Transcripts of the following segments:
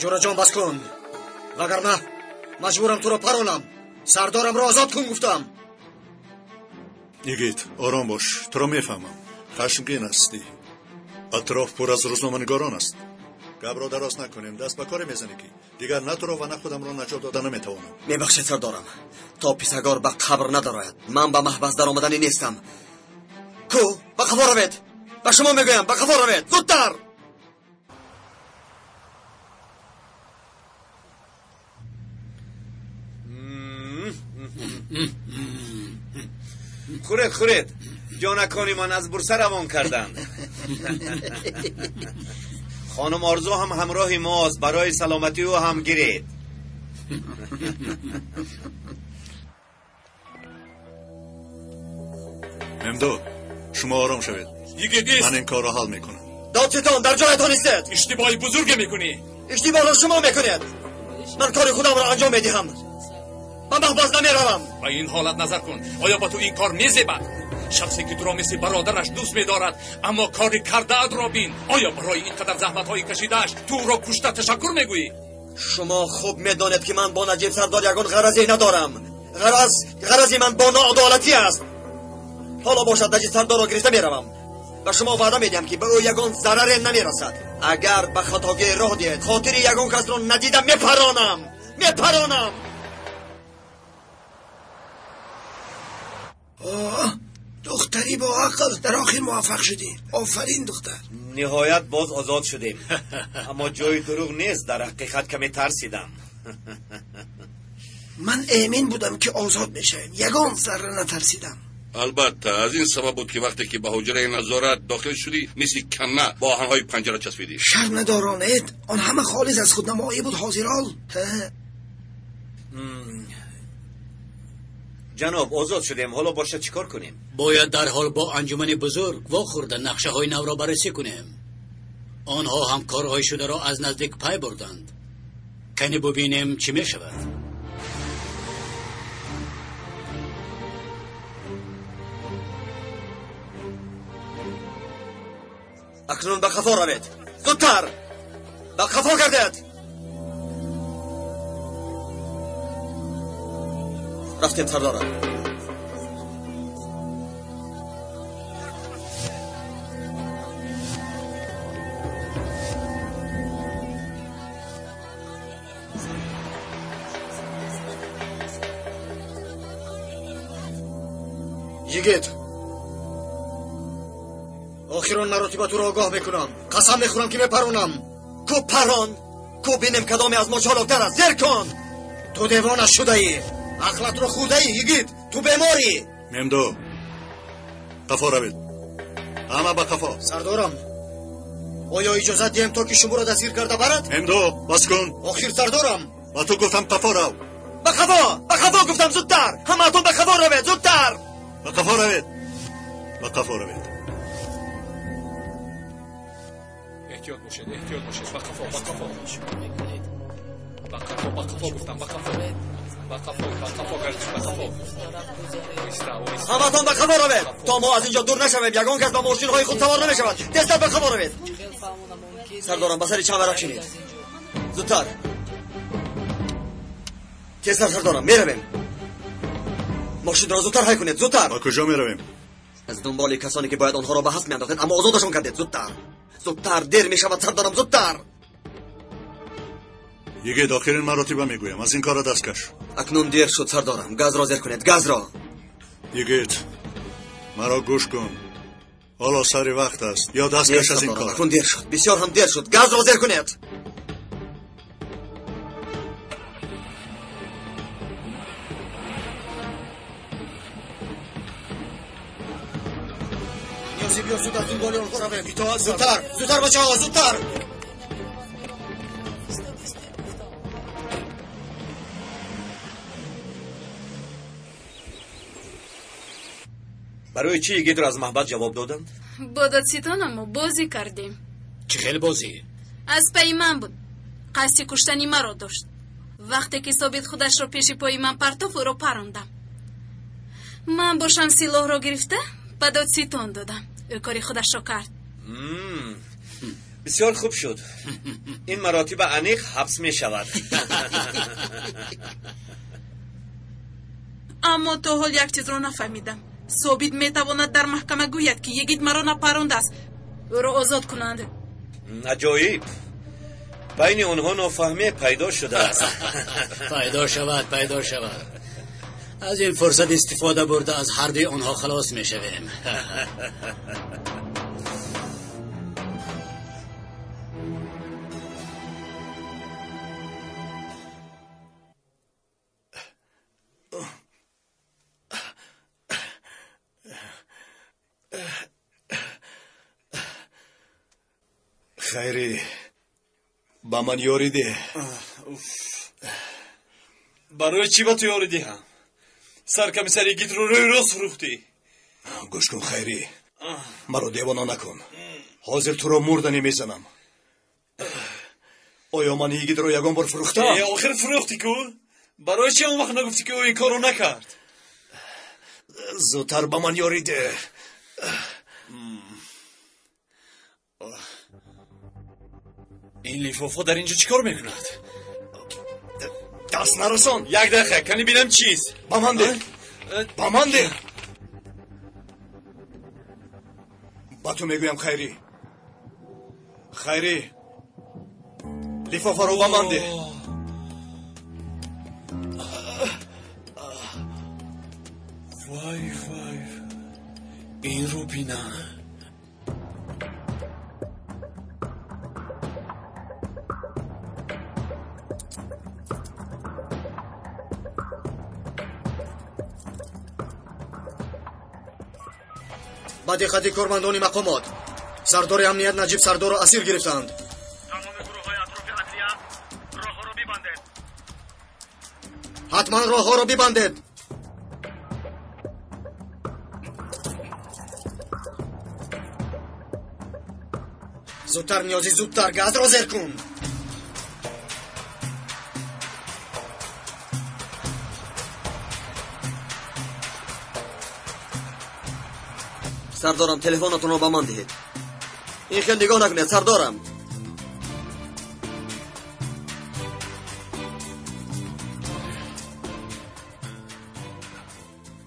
جورا جان بس کن، وگرنه مجبورم تو رو پرونم. سردارم رو آزاد کن گفتم. یگیت آرام باش، تو رو میفهمم. خشمگین هستی. اطراف پر از روزنامه‌نگاران است. گبر دراز نکنیم، دست به کار میزنی که دیگر نه تو رو و نه خودم رو نجات دادن نمیتوانم. میبخشید سردارم، تا پیسگار به قبر نداراید من به محبس در آمدنی نیستم. کو به قفا روید، به شما میگویم به قفا روید، زودتر. خورید جانکانی من از برسه روان کردند. خانم آرزو هم همراه ماست، برای سلامتی او هم گیرید. ممدو شما آرام شوید. من این کار را حل میکنم. دادستان در جایتان ایستید. اشتباهی بزرگ میکنی. اشتباه را شما میکنید. من کار خودم را انجام میدهم. من محبس نمیروم. با این حالت نظر کن، آیا با تو این کار میزیبد؟ شخصی که تو را مثل برادرش دوست می‌دارد اما کاری کرده اد را بین. آیا برای اینقدر زحمت‌های کشیده‌اش تو را کشته تشکر میگویی؟ شما خوب میدانید که من با نجیب سردار یگان غرضی ندارم. غرضی من با ناعدالتی است. حالا باشد نجیب سردار را گرفته میروم و شما وعده میدم که به او یگان ضرری نمیرسد. اگر به خطاگی راه دید خاطر یگان کس را ندیدم میپرانم. دختری با عقل در آخر موفق شدی. آفرین دختر. نهایت باز آزاد شدیم. اما جای دروغ نیست، در حقیقت کمی ترسیدم. من امین بودم که آزاد میشم، یگان ذره نترسیدم. البته از این سبب بود که وقتی که به حجره نظارت داخل شدی مثل کنه با آهنهای پنجره چسبیدی. شر ندارانید، آن همه خالص از خود نمایی بود. حاضرال جناب آزاد شدیم، حالا باشه چیکار کنیم؟ باید در حال با انجمن بزرگ واخورده نقشه های نو را بررسی کنیم. آنها هم کارهای شده را از نزدیک پی بردند. کنی ببینیم چی می شود. اکنون به قفا روید، زودتر به قفا گردید. رفتیم سردارم. یگید آخران مراتب تو را آگاه میکنم. قسم میخورم که میپرونم. کو پران، کو بینم کدامی از ما چالاکتر است. زیر کن. تو دیوانه شده ای، عقلت رو خوده ای. یگید تو بیماری. ممدو قفا روید، همه به قفا. سردارم آیا اجازه دیم تا که شما را دستگیر کرده برد؟ ممدو بس کن. آخر سردارم با تو گفتم قفا رو. به قفا گفتم. زودتر همه اتون به قفا روید، زودتر به قفا روید، به قفا روید. احتیاط باشید به قفا گفتم. به قفا گردش، به قفا. همه اتون به قفا روید تا ما از اینجا دور نشویم. یگان کس به ماشین های خود سوار نمیشود. دست به قفا روید. سردارم بسری چند ورق شنید. زودتر تیزتر سردارم. میرویم. ماشین را زودتر حی کنید. زودتر. با کجا میرویم؟ از دنبال کسانی که باید آنها را به حبس میانداختید اما آزادشان کردید. زودتر دیر میشود سردارم. زودتر. یگه داخل مراتبه میگویم از این کار دستکش. اکنون دیر شد سردارم. گاز را زیر کنید، گاز را. یگیت مرا گوش کن، حالا سر وقت است. یا دستکش از این کار. اکنون دیر شد، بسیار هم دیر شد. گاز را زیر کنید. نیازی بیا زود از دنبال آنها رویم. زودتر بچه ها، زودتر. برای چی یگید را از محبت جواب دادند؟ با دادستان ما بازی کردیم. چه خیلی بازی؟ از پای من بود. قصد کشتنی مرا داشت. وقتی که ثابت خودش را پیش پای من پرتاف او را پراندم. من باشم سلاح را گرفته به دادستان دادم. او کاری خودش را کرد. بسیار خوب شد. این مراتب انیق حبس می شود. اما تا حال یک چیز را نفهمیدم. ثابت میتواند در محکمه گوید که یگید مرا نپرانده است، او را آزاد کنند. عجایب، بین آنها نافهمی پیدا شده است. پیدا شود. از این فرصت استفاده برده از هر دوی آنها خلاص می شویم. خیری با من یاری ده. برای چی با تو یاری دهم؟ سرکمیسری گیت رو روی راست فروختی. گوش کن خیری، مرا دیوانا نکن. حاضر تو را مردنی میزنم. آیا من گیت رو یگان بار فروختم؟ آخر فروختی کو؟ برای چی اون وقت نگفتی که او این کارو نکرد؟ زودتر با من یاری ده. این لیفافا در اینجا چیکار میکند؟ دست نرسان. یک دقیقه کنی بینم چیست؟ با من ده. با من ده. با تو میگویم خیری. خیری لیفافا رو با من ده. وای این رو بینم. با دقت کارمندان مقامات، سردار امنیت نجیب سردار را اسیر گرفتند. تمام گروه‌های اطراف عدلیه راه‌ها را ببندید. حتما راه‌ها را ببندید. زودتر نیازی زودتر گاز را زیر کن. سردارم تلفنتون رو با من دهید. این خیلی نگاه نکنید سردارم.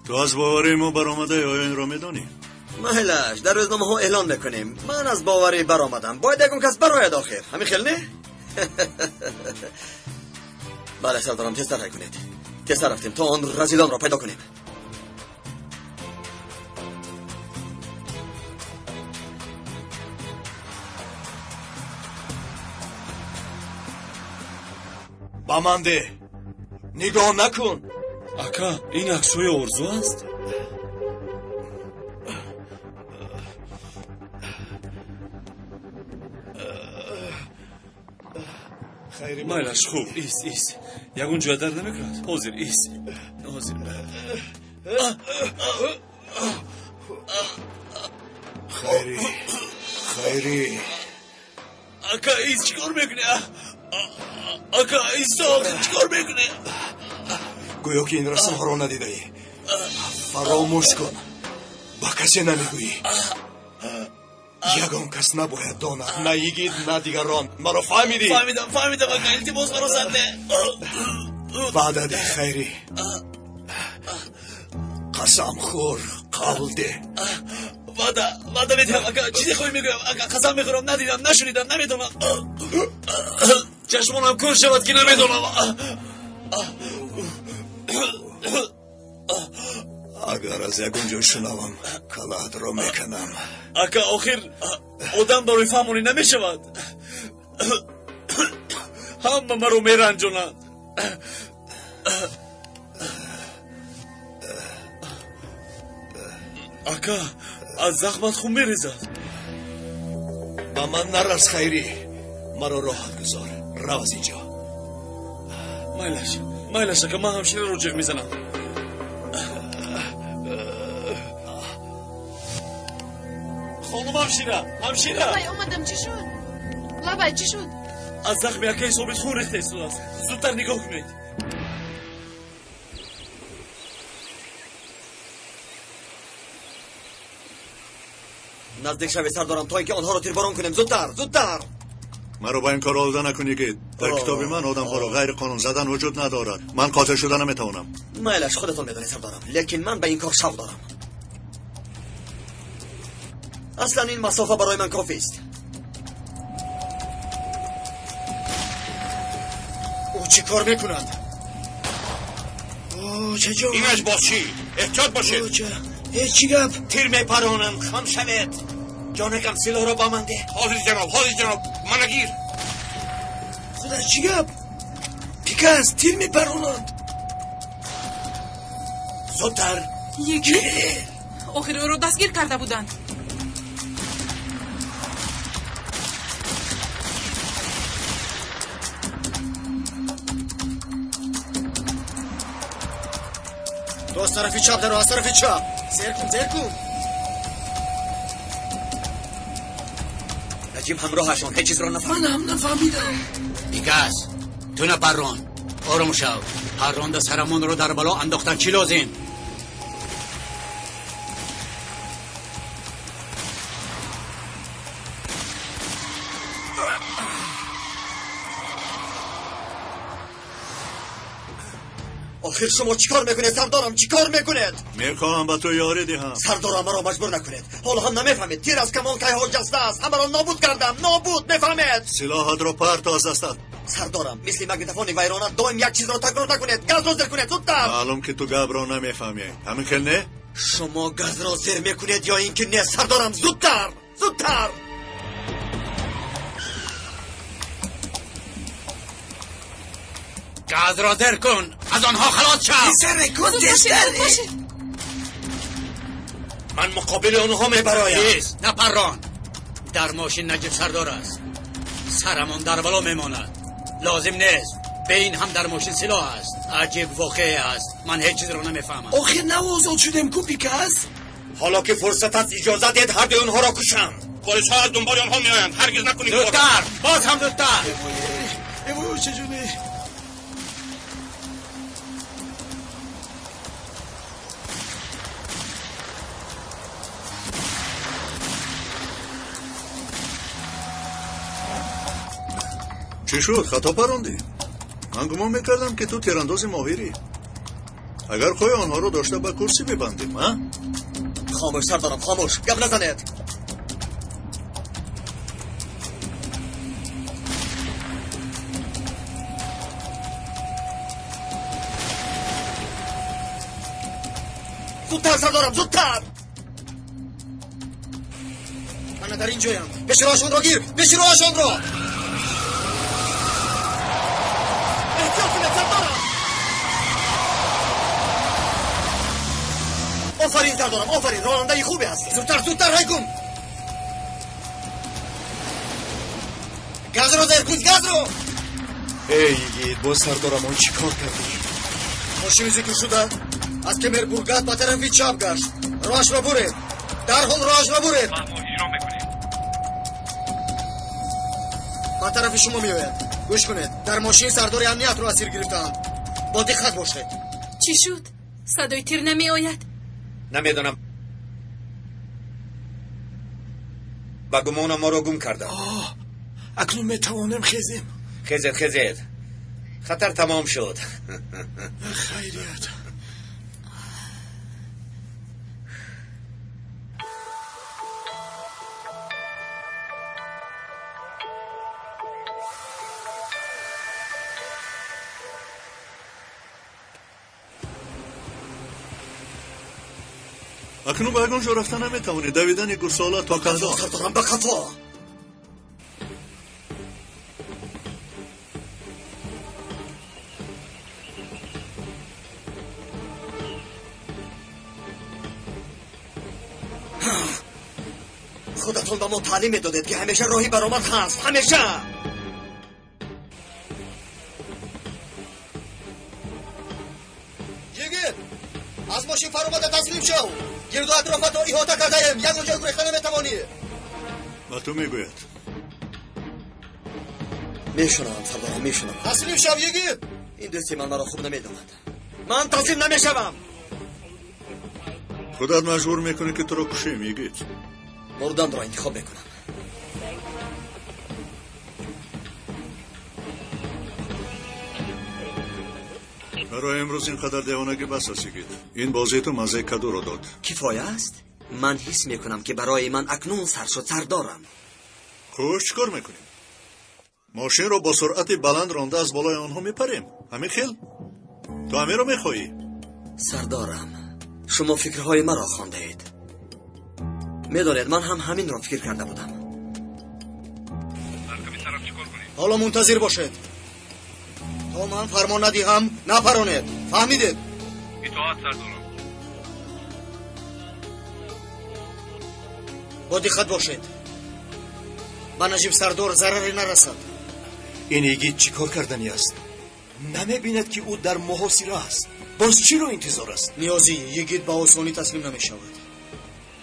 تو از باوری ما برآمده آیا این را میدانی؟ محلش در روزنامه ها اعلان میکنیم من از باوری برآمدم، باید یکون کس براید آخر. همین خیلی نه؟ بله سردارم، تیزتر حرکت کنید. تیزتر رفتیم تا آن رزیدان را پیدا کنیم. با من ده. نگاه نکن. اکا این عکسوی ارزو است؟ خیری مایلش خوب ایست یکون جای درد نمیکند. حاضر ایست. حاضر. خیری اکا ایست چیکار میکنی؟ اکا ایست چیکار میکنی؟ گویا که این رسم ها را ندیده ای. فراموش کن، با کسی نمیگویی. یگان کس نباید داند، نه یگید نه دیگران. مرا فهمیدی؟ فهمیدم اکا التماس مرا سنده. وعده ده خیری. قسم خور قبول ده. وعده میدم اکا. چیزی خوبی میگویم اکا. قسم میخورم ندیدم نشنیدم نمیدونم. چشمانم کور شود که نمیدونم. اگر از یکون جا شنوم کلات را میکنم. اکا آخر آدم برای فهمونی نمیشود. همه مرا میرنجونند. اکا از زخمت خون میریزد. با من نرس خیری. مرا راحت گذار. رو از اینجا. مایلش اکا من همشیره رو جغ میزنم. خانم همشیره لبای اومدم چی شد؟ لبای چی شد؟ از زخم یکی ثابت خون ریخته است. زودتر نگاه کنید. نزدیک شوی سردارم تا اینکه آنها رو تیرباران کنیم. زودتر زودتر. مرا با این کار آلوده نکنی که در کتاب من آدم ها رو غیر قانون زدن وجود ندارد. من قاتل شدن نمیتونم. میلش خودتون میدونی سردارم، لیکن من به این کار شوق دارم. اصلا این مسافه برای من کافی است. او چی کار میکنند؟ چجور؟ اینش باز چی؟ احتیاط باشید. هیچی گپ. تیر میپرانند. خم شوید. جانکم سلاح را با من ده. حاضر جناب من گیر. خدا چی گپ؟ پیکاس تیر میپرانند. زودتر. یکی آخر او رو دستگیر کرده بودند. تو از طرفی چپ درو، از طرفی چپ. زیر کن. نجیب همراهشون هیچ چیز رو نفهمید. من هم نفهمیدم. پیکاس تو نپران، آروم شو. پرانده سرمون رو در بالا انداختن. چی لازم؟ آخر شما چیکار میکنید سردارم؟ چیکار میکنید؟ میخواهم با تو یاری دهم. سردارم مرا مجبور نکنید. حالا هم نمیفهمید. تیر از کمان که ها جسته است. همه را نابود کردم. نابود. میفهمید؟ سلاحت رو پرت از دستت. سردارم مثل مگنیتوفون ویرانه دائم یک چیز را تکرار نکنید. گاز را زیر کنید. زودتر. معلوم که تو گپ را نمیفهمی. همین که نه؟ شما گاز را زیر میکنید یا اینکه نه سردارم؟ زودتر. گاز را زیر کن. از آنها خلاص شو. من مقابل آنها میبرایم. نپران. در ماشین نجیب سردار است. سرمان در بالا میماند. لازم نیست. به این هم در ماشین سلاح است. عجیب واقعی است. من هیچ چیز رو نمیفهمم. آخه نوازاد شدیم کو پیکاس. حالا که فرصت است اجازه دید هر دوی آنها را کشم. پلیس ها از دنبال آنها میآیند. هرگز نکنید. زودتر. باز هم زودتر. چجوری؟ چی شد؟ خطا پراندی؟ من گمان میکردم که تو تیرانداز ماهری. اگر خوی آنها رو داشته با کرسی ببندیم ها؟ خاموش سردارم، خاموش. گپ نزنید. زودتر سردارم، زودتر. من در اینجایم. بشیرهاشون را گیر. بشیرهاشون را. آفرین سردارم، آفرین. راننده خوبی هستی. زودتر های کن. گاز رو زیر کن. گاز رو. ای با سردارم اون چی کار کردی؟ ماشین زیکر شده. از کمر برگات با طرفی چپ گشت. راش را برید. درحال راش را برید. اجرا میکنیم. با طرف شما میآید. گوش کنید. در ماشین سردار امنیت رو اسیر گرفتن. با دقت باشید. چی شد؟ صدای تیر نمی آید؟ نمیدونم. با گمانم ما رو گم کردم. اکنون میتوانم خیزیم. خیزید. خطر تمام شد. خیریت. اکنون به اگون جو رفتن نمیتوانی. دویدن گرساله تا کندا. سردارم به خطا. خودتون به ما تعلیم دادید که همیشه راهی برآمد هست. همیشه. جیگر از ماشین فرامده تسلیم شو. گرد و اطرافت رو احاطه کرده ایم. یک اونجا گریخته نمیتوانی. و تو میگوید میشونم سردارم، میشونم. تسلیم شو یگیر. این دوستی من مرا خوب نمیدوند. من تسلیم نمیشوم. خودت مجبور میکنی که تو رو کشیم. یگید مردن را انتخاب میکنم. برای امروز اینقدر دیوانگی بس است یگید. این بازی تو مزه کدو رو داد. کفایه است؟ من حس میکنم که برای من اکنون سر شد سر دارم. خوش چکار میکنیم؟ ماشین رو با سرعت بلند رانده از بالای آنها میپریم. همین خیل؟ تو همین رو میخوایی؟ سردارم، شما فکرهای مرا خوانده اید. میدانید من هم همین را فکر کرده بودم. حالا منتظر باشید. تا من فرمان ندیهم نپرانید. فهمیدید؟ اطاعت سردارم. با دقت باشید. به نجیب سردار ضرری نرسد. این یگید چی کار کردنی است؟ نمیبیند که او در محاصره است. باز چی رو انتظار است؟ نیازی یگید با آسانی تسلیم نمی شود.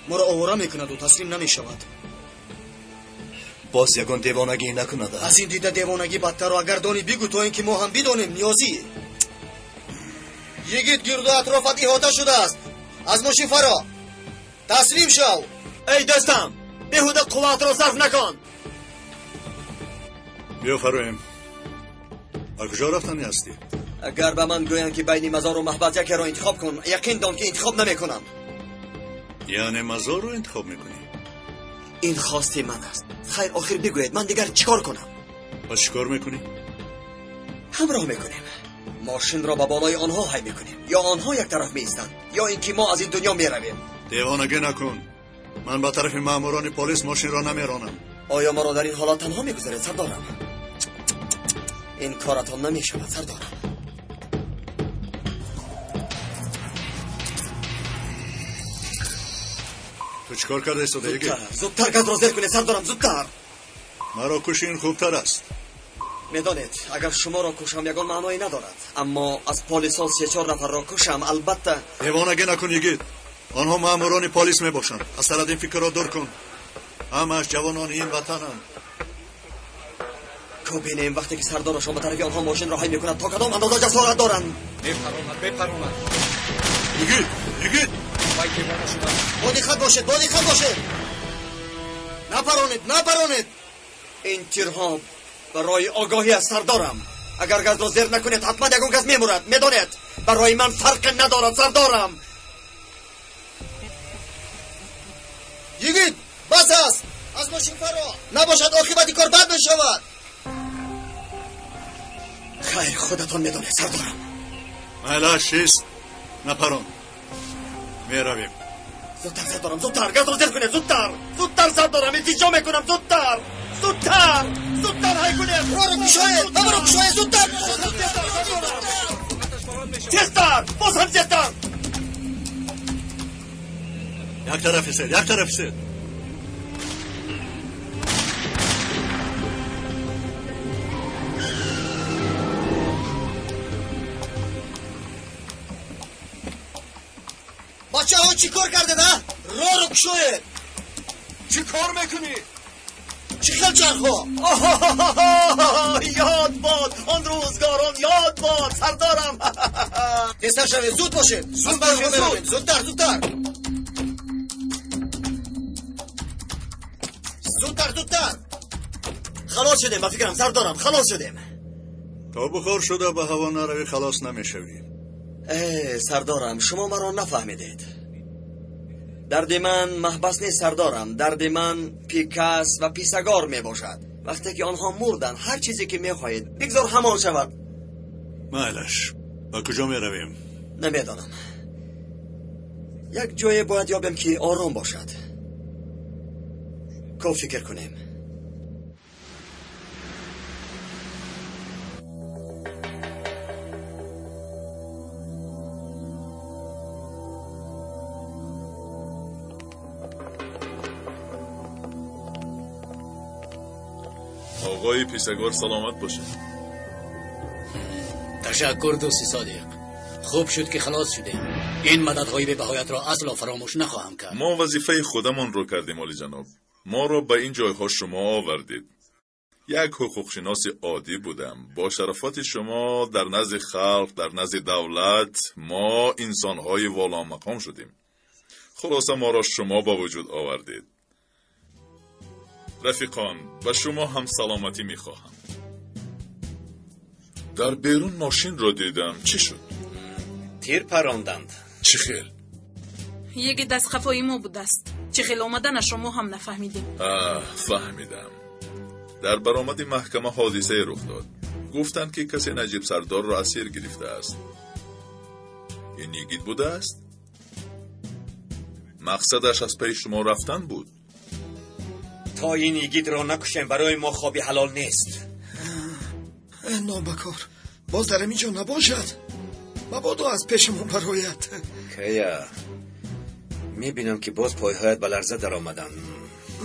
ما را آواره میکند و تسلیم نمی شود. باز یگان دیوانگی نکند. از این دیده دیوانگی بدتر و اگر دانی بگو تا اینکه ما هم بدانیم. نیازی یگید گرد و اطرافت احاطه شده است. از ماشین فرا تسلیم شو. ای دوستم، بیهوده قوت را صرف نکن. بیا فرایم. از کجا رفتنی هستی؟ اگر به من گویند که بین مزار و محبت یکی را انتخاب کن، یقین دان که انتخاب نمیکنم. یعنی مزار رو انتخاب میکنی؟ این خواسته من است. خیر آخر بگوید من دیگر چیکار کنم؟ پس چیکار میکنی؟ همراه میکنیم. ماشین را به بالای آنها حی میکنیم. یا آنها یک طرف میستند یا اینکه ما از این دنیا میرویم. دیوانگی نکن. من به طرف ماموران پلیس ماشین را نمیرانم. آیا ما را در این حالات تنها میگذارید سردارم؟ این کارتان نمیشود سردارم. تو چیکار کرده سودایی؟ زودتر گز را زیر کنید سردارم، زودتر. مرا کشین خوبتر است. میدانید اگر شما را کشم یگان معنایی ندارد، اما از پلیسا 3-4 نفر را کشم البته. دیوانگی نکن یگید. آنها ماموران پلیس میباشند. از سر این فکر را دور کن. همش جوانان این وطنند. کو بینیم وقتی که سردار شما طرف آنها ماشین را حی میکند تا کدام اندازه جسارت دارند. بپروند. یگید با دقت باشید. نپرانید. این تیرها برای آگاهی از سردارم. اگر گز را زیر نکنید حتما یکون گز میمورد. میدانید برای من فرق ندارد سردارم. یگید بس است. از ماشین فرا نباشد عاقبت کار بد بشود. خیر خودتان میدانید سردارم. مالا شیست نپران. میرویم. زودتر سردارم، زودتر گز را زیر کنید. زودتر سردارم، التجا میکنم. زودتر حی کنید. برو کشاید زودتر. تیزتر، باز هم تیزتر. یک طرفی سید. بچه ها چی کار کرده ده؟ رو کشاید. چی کار میکنی؟ چی خیل چرخو؟ یاد باد آن روزگاران، یاد باد سردارم. تیزتر شوید، زود باشید. زودتر. خلاص شدیم با فکرم سردارم، خلاص شدیم. تا بخار شده به هوا نروی خلاص نمیشوی. سردارم شما مرا نفهمیدید. درد من محبس نیست سردارم. درد من پیکس و پیسگار می باشد. وقتی که آنها مردن هر چیزی که می خواهید بگذار همان شود. مالش با کجا می رویم؟ نمیدانم. یک جای باید یابیم که آرام باشد. کو فکر کنیم. آقای پیسگار سلامت باشه. تشکر دوستی صادق. خوب شد که خلاص شدیم. این مددهای به بهایت را اصلا فراموش نخواهم کرد. ما وظیفه خودمان رو کردیم عالی جناب. ما را به این جایها شما آوردید. یک حقوق شناس عادی بودم. با شرافت شما در نزد خلق، در نزد دولت، ما انسانهای والا مقام شدیم. خلاصه ما را شما با وجود آوردید. رفیقان و شما هم سلامتی میخواهم. در بیرون ماشین رو دیدم. چی شد؟ تیر پراندند. چی خیل؟ یکی دست خفایی ما بود است. چی خیل آمدنش را ما هم نفهمیدیم. فهمیدم. در برآمد محکمه حادثه رخ داد. گفتند که کسی نجیب سردار را اسیر گرفته است. این یگید بوده است؟ مقصدش از پی شما رفتن بود. تا این یگید را نکشیم برای ما خوابی حلال نیست. نابکار باز در اینجا نباشد. مبادا از پیشمون برایت. کیا میبینم که باز پایهایت به لرزه در آمدن.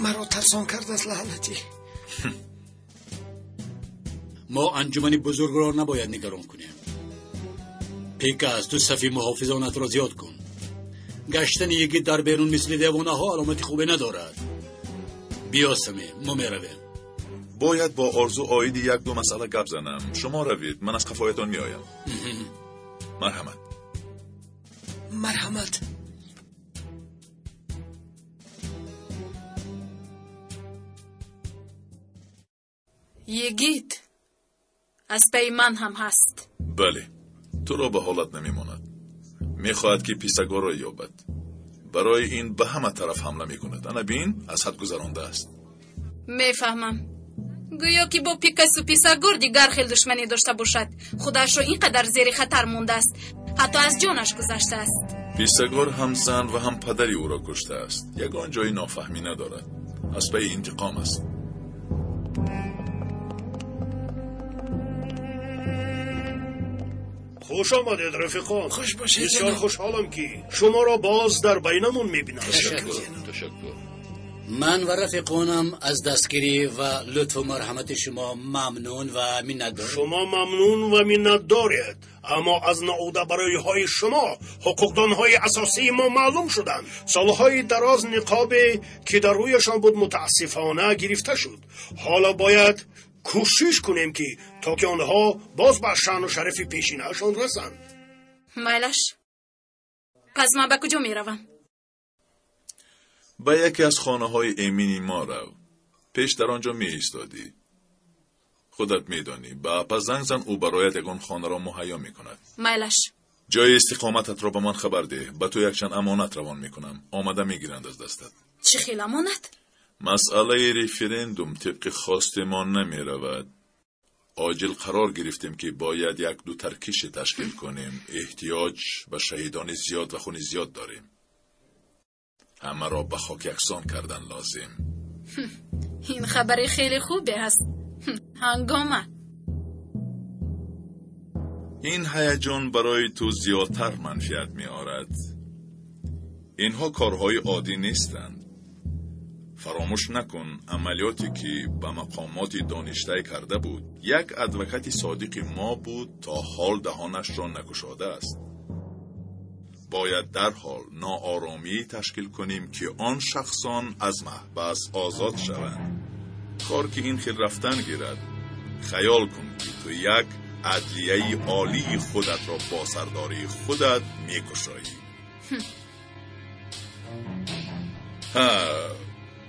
مرا ترسان کرد از لعنتی. ما انجمن بزرگ را نباید نگران کنیم. پیکاس تو صفی محافظانت را زیاد کن. گشتن یکی در بیرون مثل دیوانه ها علامتی خوبی ندارد. بیا سمی ما میرویم. باید با آرزو آید یک دو مسئله گپ زنم. شما روید، من از خفایتان میآیم. مرحمت. مرحمت. یگید از پی من هم هست. بله، تو را به حالت نمیماند. میخواهد که پیسگار را یابد. برای این به همه طرف حمله میکند. انا بین از حد گذرانده است. میفهمم. گویا که با پیکاس و پیسگار دیگر خیلی دشمنی داشته باشد. خودش را اینقدر زیر خطر مونده است، حتی از جانش گذشته است. پیسگار هم زن و هم پدری او را کشته است. یگان جای نافهمی ندارد. از پی انتقام است. خوش آمدید رفیقان. خوش باشید. بسیار خوشحالم که شما را باز در بینمون میبینم. تشکر. من و رفیقانم از دستگیری و لطف و مرحمت شما ممنون و منتداریم. شما ممنون و منتدارید، اما از نعوده برای های شما حقوقدان های اساسی ما معلوم شدند. سالهای دراز نقابی که در رویشان بود متاسفانه گرفته شد. حالا باید کوشش کنیم که تا که آنها باز به شان و شرف پیشینه‌شان رسند. میلش، پس من به کجا میروم؟ به یکی از خانه های ایمنی ما رو. پیش در آنجا می ایستادی. خودت میدانی. به اپا زنگ زن، او برایت یگان خانه را مهیا می کند. میلش، جای استقامتت را به من خبر ده. به تو یکچند امانت روان می کنم. آمده می گیرند از دستت. چه خیل امانت؟ مسئله ریفرندوم طبق خواست ما نمی رود. عاجل قرار گرفتیم که باید یک دو ترکیش تشکیل کنیم. احتیاج به شهیدان زیاد و خون زیاد داریم. همه را به خاک یکسان کردن لازم. این خبری خیلی خوبه هست. هنگامه. این هیجان برای تو زیادتر منفعت می آرد. اینها کارهای عادی نیستند. فراموش نکن عملیاتی که به مقامات دانشته کرده بود یک ادوکت صادق ما بود تا حال دهانش را نگشاده است. باید در حال ناآرامی تشکیل کنیم که آن شخصان از محبس آزاد شوند. کار که این خیل رفتن گیرد، خیال کن که تو یک عدلیه عالی خودت را با سرداری خودت میکشایی.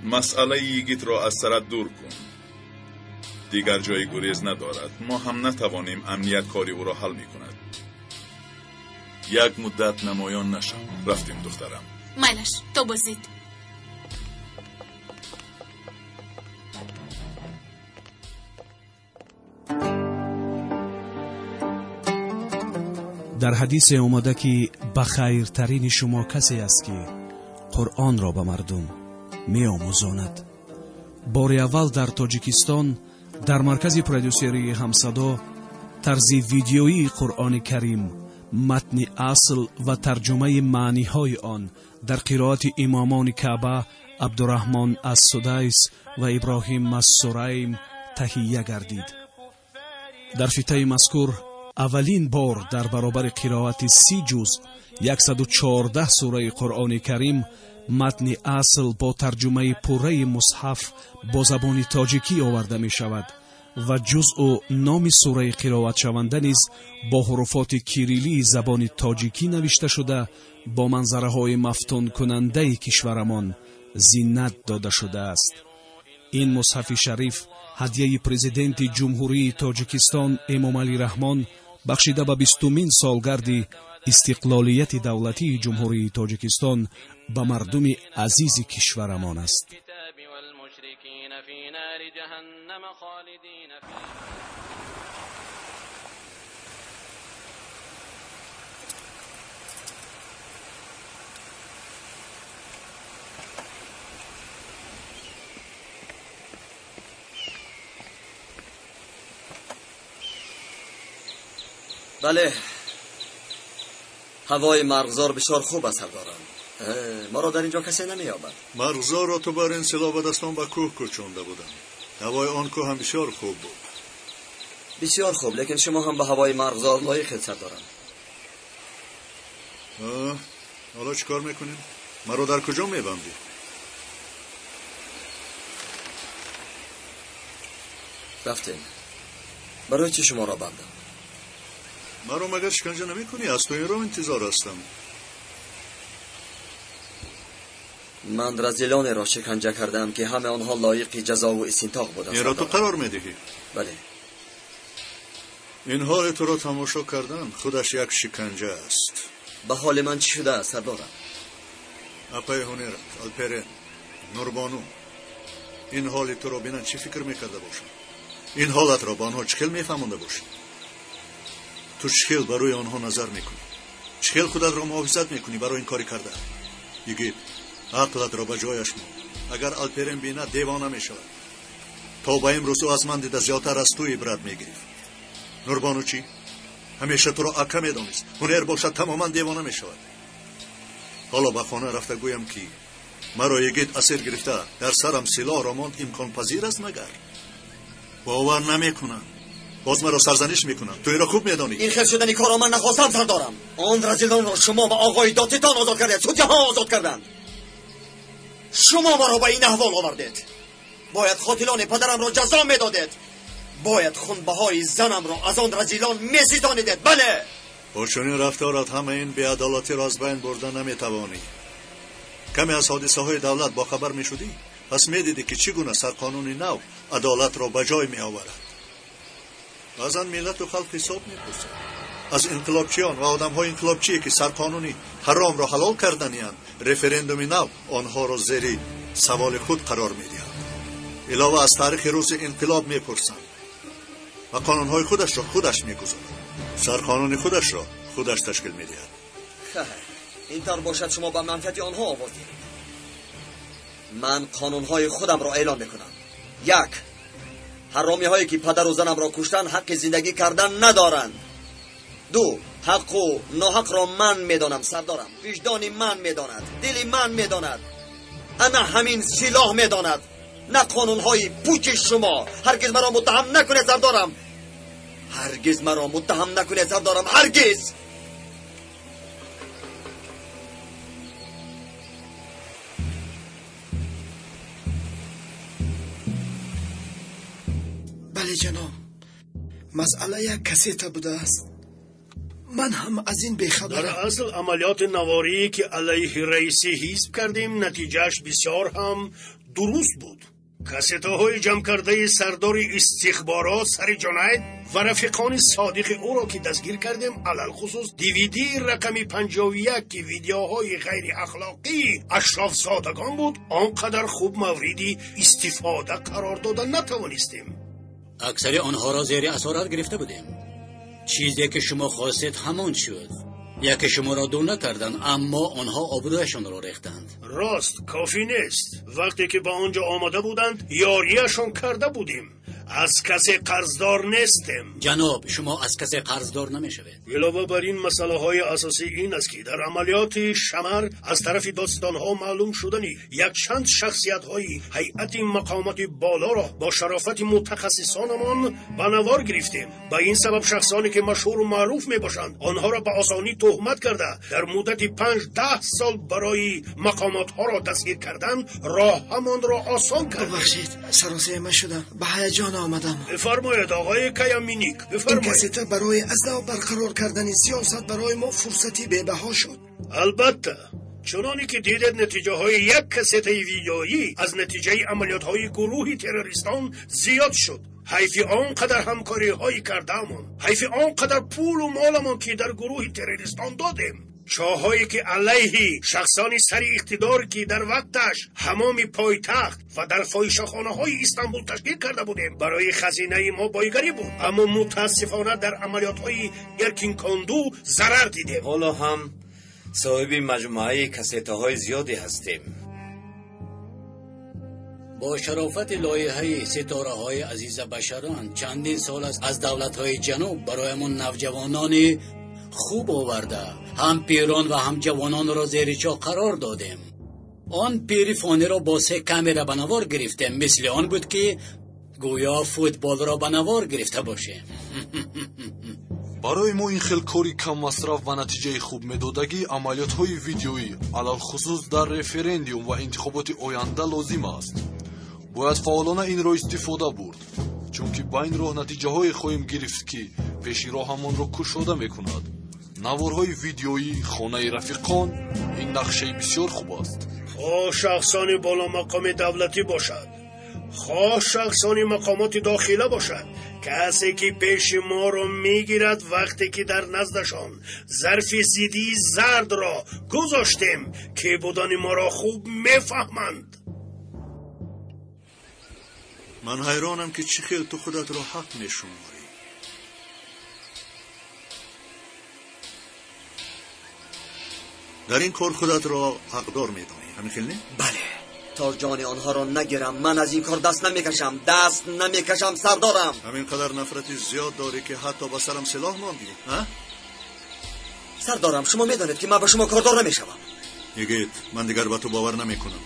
مسئله یگید را از سرت دور کن. دیگر جای گریز ندارد. ما هم نتوانیم امنیت کاری او را حل میکند. یک مدت نمایان نشم. رفتیم دخترم. میلش، تو بازید. در حدیث اومده که بخیرترین شما کسی است که قرآن را به مردم می آموزاند. بار اول در تاجیکستان در مرکز پرودوسری همصدا طرز ویدیویی قرآن کریم، متن اصل و ترجمه معنی های آن در قرائت امامان کعبه عبدالرحمن از سدیس و ابراهیم از سریم تهیه گردید. در فیته مذکور اولین بار در برابر قرائت 30 جز 114 سوره قرآن کریم متن اصل با ترجمه پوره مصحف با زبان تاجیکی آورده می شود و جزء و نام سوره قرائت شونده نیز با حروفات کیریلی زبان تاجیکی نوشته شده با منظره های مفتون کننده کشورمان زینت داده شده است. این مصحف شریف هدیه پرزیدنت جمهوری تاجیکستان امامعلی رحمان بخشیده به 20مین سالگرد استقلالیت دولتی جمهوری تاجیکستان به مردم عزیز کشورمان است. بله، هوای مرغزار بسیار خوب است سردارم. ما را در اینجا کسی نمی‌یابد. مرغزار را تو بر انسلا به دستان به کوه کوچانده بودم. هوای آن کوه هم بسیار خوب بود. بسیار خوب، لیکن شما هم به هوای مرغزار لایقید سردارم. حالا چی کار میکنیم؟ ما را در کجا میبندی؟ رفتیم. برای چی شما را بندم؟ ما را مگر شکنجه نمی کنی؟ از تو این را انتظار هستم. من رزیلانی را شکنجه کردم که همه آنها لایق جزا و استنطاق بودند. این را تو قرار میدهی؟ بله. این حال تو را تماشا کردن خودش یک شکنجه است. به حال من چی شده است سردارم؟ اپای هنر، الپرن، نوربانو، این حال تو را بینن چی فکر میکرده باشن؟ این حالت را با آنها چخیل میفهمونده باشن؟ تو چخیل برای آنها نظر میکنی؟ چخیل خودت را محافظت میکنی برای این کاری کرده؟ یگید عقلت را به جایش مون. اگر الپرن بیند دیوانه میشود. تا با امروز از من دیده زیادتر از تو عبرت میگرفت. نوربانو چی؟ همیشه تو را اکه میدانست. هنر باشد تماما دیوانه میشود. حالا به خانه رفته گویم که مرا یگید اسیر گرفته در سرم سلاح را ماند امکان پذیر است مگر؟ باور نمیکنم. باز مرا سرزنش میکنم. تو این را خوب میدانی. این خیل شدنی کارا من نخواستم سردارم. آن رزیلان را شما و آقای داتتان آزاد کردید. سودیه ها آزاد کردند. شما مرا به این احوال آوردید. باید قاتلان پدرم را جزا میدادید. باید خونبهای زنم را از آن رزیلان میستانیدید. بله. با چنین رفتارات همه این بی‌عدالتی را از بین برده نمیتوانی. کمی از حادثه های دولت با خبر میشدی؟ پس میدیدی که چگونه سرقانون نو عدالت را به جای میآورد. بعضا ملت و خلق حساب میپرسند از انقلابچیان و آدم‌های انقلابچی که سرقانونی حرام را حلال کردنی‌اند، رفراندوم نو آنها را زیر سوال خود قرار می‌دهند. علاوه از تاریخ روز انقلاب میپرسند و قانون‌های خودش را خودش میگذارد. سرقانون خودش را خودش تشکیل می‌دهد. اینطور باشد شما به منفعت آنها آوردید. من قانون‌های خودم را اعلام میکنم. 1. حرامی هایی که پدر و زنم را کشتن حق زندگی کردن ندارند. 2. حق و ناحق را من میدانم سردارم. وجدان من میداند. دل من میداند. انا همین سلاح میداند. نه قانون های پوچ شما. هرگز مرا متهم نکنید سردارم. هرگز مرا متهم نکنید سردارم. هرگز. بله جناب، مسئله یک کسیته بوده است. من هم از این بیخبرم. در اصل عملیات نواری که علیه رئیس حزب کردیم نتیجهش بسیار هم درست بود. کسیته های جمع کرده سردار استخبارات سر جنید و رفیقان صادق او را که دستگیر کردیم، علل خصوص دیویدی رقم 51 که ویدیوهای غیر اخلاقی اشراف زادگان بود، آنقدر خوب موردی استفاده قرار دادن نتوانستیم. اکثر آنها را زیر اسارت گرفته بودیم. چیزی که شما خواستید همان شد. یکی شما را دور نکردند اما آنها آبرویشان را ریختند. راست، کافی نیست. وقتی که با آنجا آمده بودند یاریشان کرده بودیم. از کسی قرضدار نیستیم. جناب، شما از کسی قرضدار نمیشوید. علاوه بر این مسئله های اساسی این است که در عملیات شمر از طرف داستان ها معلوم شدنی یک چند شخصیت های هیئت مقامات بالا را با شرافت متخصصانمان به نوار گرفتیم. به این سبب شخصانی که مشهور و معروف می باشند آنها را به آسانی تهمت کرده در مدت 5-10 سال برای مقامات ها را دستگیر کردن راه همان را آسان کرد. ببخشید، سراسیمه شدم، به هیجان آمدم. بفرمایید آقای کیامینیک، بفرمایید. این کسیته برای اصلاح برقرار کردن سیاست برای ما فرصتی بی‌بها شد. البته چنانی که دیدید نتیجه های یک کست ویدیویی از نتیجه عملیات های گروه تروریستان زیاد شد. حیف آنقدر همکاری های کردمون، حیف آنقدر پول و مالمون که در گروه تروریستان دادیم. چاهایی که علیه شخصانی سر اقتدار که در وقتش حمام پایتخت و در فاحشه‌خانه های استانبول تشکیل کرده بودیم برای خزینه ما بایگری بود، اما متاسفانه در عملیات های ارکینکاندو ضرر دیدیم. حالا هم صاحب مجموعه کسیته های زیادی هستیم. با شرافت لایحه ستاره های عزیز بشران چندین سال است از دولت های جنوب برایمان نوجوانان خوب آورده، هم پیران و هم جوانان را زیر چاه قرار دادیم. آن پیری فانی را با 3 کامera بنوار گرفتیم، مثل آن بود که گویا فوتبال را بنوار گرفته باشه. برای ما این خیلی کاری کم مصرف و نتیجه خوب میدادگی عملیات های ویدیویی علال خصوص در رفرندیوم و انتخابات آینده لازم است. باید فعالانه این را استفاده برد، چون که با این راه نتیجه های خواهیم گرفت که پیشی راه همان را کشاده میکند. نوارهای ویدیویی خانه رفیقان این نقشه بسیار خوب است. خواه شخصان بالا مقام دولتی باشد، خواه شخصان مقامات داخله باشد، کسی که پیش ما را میگیرد وقتی که در نزدشان ظرف زیدی زرد را گذاشتیم که بودن ما را خوب میفهمند. من حیرانم که چی خیل تو خودت را حق میشماری. در این کار خودت را حقدار میدانی، همین خیل نه؟ بله، تا جان آنها را نگیرم من از این کار دست نمیکشم سردارم. همینقدر نفرتی زیاد داری که حتی با سرم سلاح ماندی، ها؟ سردارم شما میدانید که من به شما کاردار نمیشوم. یگید من دیگر به تو باور نمیکنم.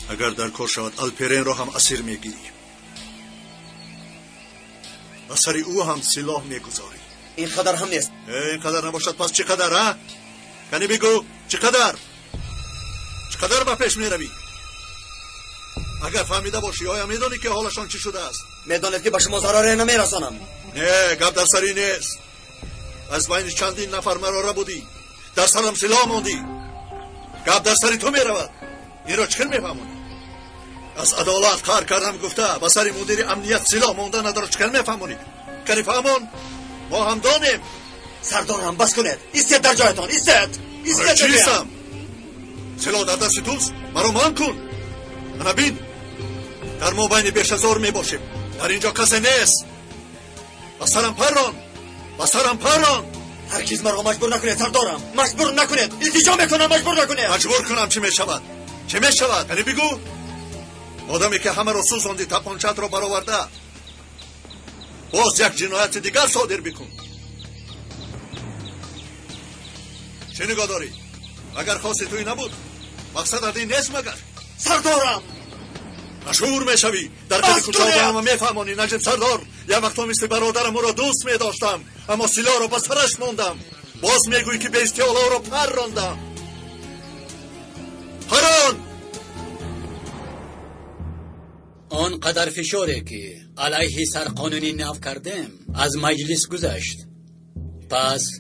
اگر در کار شود الپرین را هم اسیر میگیری، و سر او هم سلاح میگذاری. این قدر هم نیست. این قدر نباشد پس چه قدر، ها؟ کنی بگو چقدر با پیش می روی؟ اگر فهمیده باشی آیا میدانی که حالشان چی شده است؟ میدانید که به شما ضرری نمیرسانم. نه، گپ در سری نیست. از بین چندین نفر مراره بودی، در سرم سلاح ماندی. گپ در سری تو می رود. این را چکن می فهمونی؟ از عدالت کار کردم گفته به سری مدیر امنیت سلاح مانده نداره، چکن می فهمونی؟ کنی فهمون؟ ما هم دانیم. سردارم بس کنید، ایستید در جایتان، ایستید. چیستم؟ سلاح در دست توست؟ مرا مان کن. انا بین در ما بین بیش از 1000 می باشیم، در اینجا کسی نیست. با سرم پران. هرگز مرا مجبور نکنید سردارم، مجبور نکنید. التجا میکنم مجبور نکنید. مجبور کنم چی میشود؟ یعنی بگو. آدمی که همه را سوزاندی تپانچت را برآورده، باز یک جنایت دیگر صادر بکن. چه نگاه داری؟ اگر خواست توی نبود مقصد این نیست مگر؟ سردارم مشهور میشوی در دل کوچه آدم میفهمانی. نجیب سردار، یه وقتا مثل برادرم را دوست میداشتم، اما سلاح را با سرش موندم. باز میگویی که به استیالا را پراندم. آنقدر فشاره که علیه سرقانونی نو کردم از مجلس گذشت. پس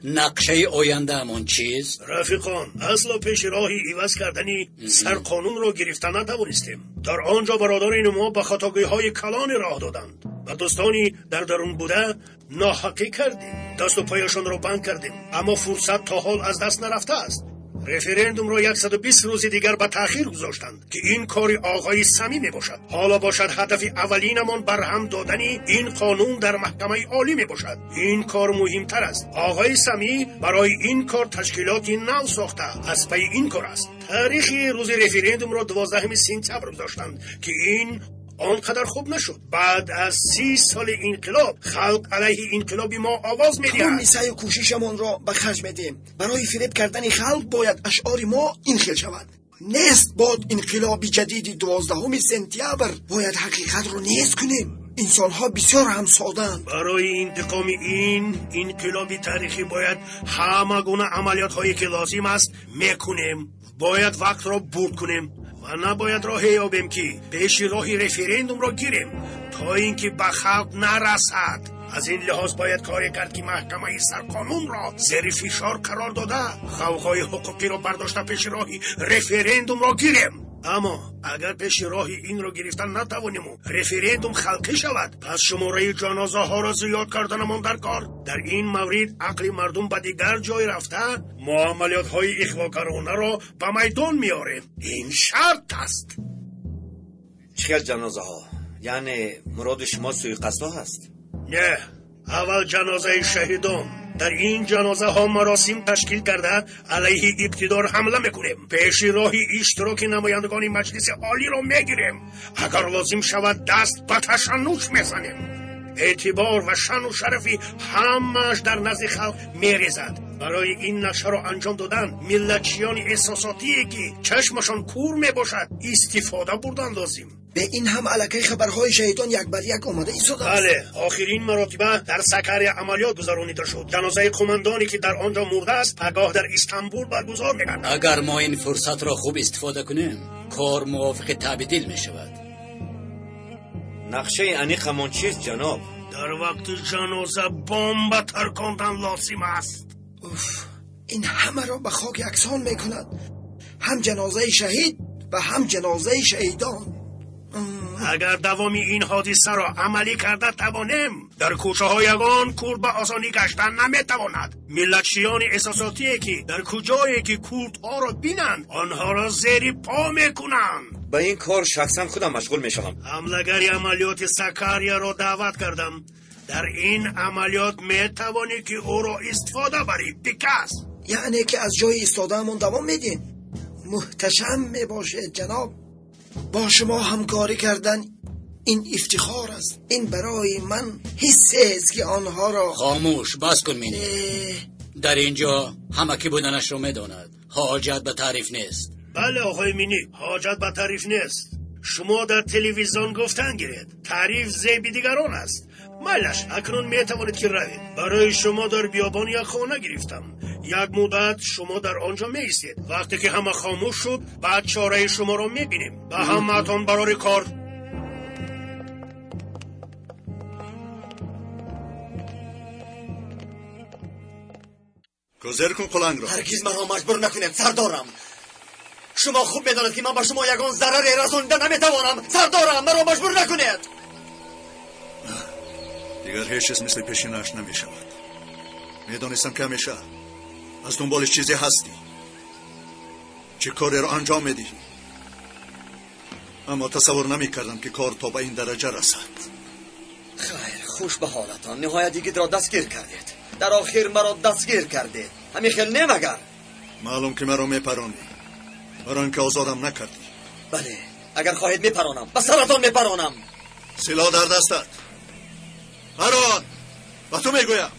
نقشه آینده همون چیست؟ رفیقان، اصلا پیش راهی عوض کردنی سرقانون را گرفتن نتوانستیم. در آنجا برادران ما به خطاگویی های کلان راه دادند و دوستانی در درون بوده ناحقی کردیم، دست و پایشان را بند کردیم، اما فرصت تا حال از دست نرفته است. رفرندوم را 120 روز دیگر به تأخیر گذاشتند که این کاری آقای سمی می باشد. حالا باشد هدف اولینمان برهم دادنی این قانون در محکمه عالی می باشد. این کار مهمتر است. آقای سمی برای این کار تشکیلاتی نو ساخته از پی این کار است. تاریخ روز رفرندوم را 12 سپتامبر گذاشتند که این آنقدر خوب نشد. بعد از 30 سال انقلاب خلق علیه انقلابی ما آواز می‌دهد. همون سعی و کوششمون را به خرج میدیم. برای فریب کردن خلق باید اشعار ما اینخیل شود. نیست باد انقلابی جدیدی 12 سپتامبر. باید حقیقت رو نیست کنیم. انسان‌ها بسیار هم ساده‌اند. برای انتقام این انقلابی تاریخی باید همه گونه عملیات‌هایی که لازم است میکنیم. باید وقت را برد کنیم و و نباید راه یابیم که پیش راه رفرندوم را گیریم تا اینکه به خلق نرسد. از این لحاظ باید کاری کرد که محکمه سرقانون را زیر فشار قرار داده خلقهای حقوقی را برداشته پیش راه رفرندوم را گیریم. اما اگر پیش راه این را گرفتن نتوانیم و رفرندوم خلقی شود، پس شماره جنازه ها را زیاد کردنمان در کار. در این مورد عقل مردم به دیگر جای رفته معاملات های اخواکارانه را به میدان میاریم. این شرط است. چه جنازه ها؟ یعنی مراد شما سوی قصد هست؟ نه، اول جنازه شهیدان. در این جنازه ها مراسم تشکیل کرده علیه اقتدار حمله میکنیم. پیش راه اشتراک نمایندگان مجلس عالی را میگیریم. اگر لازم شود دست به تشنج میزنیم. اعتبار و شان و شرفی همش در نزد خلق میریزد. برای این نقشه را انجام دادن ملتچیان احساساتی که چشمشان کور میباشد استفاده بردن لازم. به این هم علکه خبرهای شهیدان یک بر یک آماده ایستاده است. بله، آخرین مراتبه در سکریا عملیات گذرانیده شد. جنازه قماندانی که در آنجا مرده است پگاه در استانبول برگزار می‌گردد. اگر ما این فرصت را خوب استفاده کنیم کار موافق تبدیل می‌شود. نقشه انیقمان چیست جناب؟ در وقت جنازه بمب ترکاندن لازم است. این همه را به خاک یکسان میکند، هم جنازه شهید و هم جنازه شهیدان. اگر دوام این حادثه را عملی کرده توانیم، در کوچه های یگان کورد به آسانی گشتن نمیتواند. ملتچیان احساساتی که در کجایی که کوردها را بینند آنها را زیر پا میکنند. به این کار شخصا خودم مشغول میشوم. حملگری عملیات سکریا را دعوت کردم. در این عملیات میتوانی که او را استفاده بری بکس. یعنی که از جای ایستاده‌مون دوام میدین؟ محتشم میباشه جناب. با شما همکاری کردن این افتخار است. این برای من حس است که آنها را... خاموش بس کن مینی. در اینجا همه که بودنش رو میداند. حاجت به تعریف نیست. بله آقای مینی، حاجت به تعریف نیست. شما در تلویزیون گفتن گیرید تعریف زیب دیگران است. مالش اکنون میتوانید که روید. برای شما در بیابان یک خانه گرفتم. یک مدت شما در آنجا میایستید. وقتی که همه خاموش شد بعد چاره شما را میبینیم. به همتون برای کار. گذر کن قلنگ را. هرگز مرا مجبور نکنید سردارم. شما خوب میدانید که من به شما یگان ضرری رسانیده نمیتوانم. سردارم مرا مجبور نکنید. دیگر هیچ چیز مثل پیشینش نمی شود. میدانستم که همیشه از دنبالش چیزی هستی، چه کاری را انجام میدی، اما تصور نمی کردم که کار تا به این درجه رسد. خیر، خوش به حالتان. نهایت دیگه را دستگیر کردید. در آخر مرا دستگیر کردید. همین خیل نیم اگر معلوم که مرا میپرانی برای اینکه آزادم نکردی. بله، اگر خواهید میپرانم به سرتان میپرانم. سلاح در دستت. هران با تو میگویم.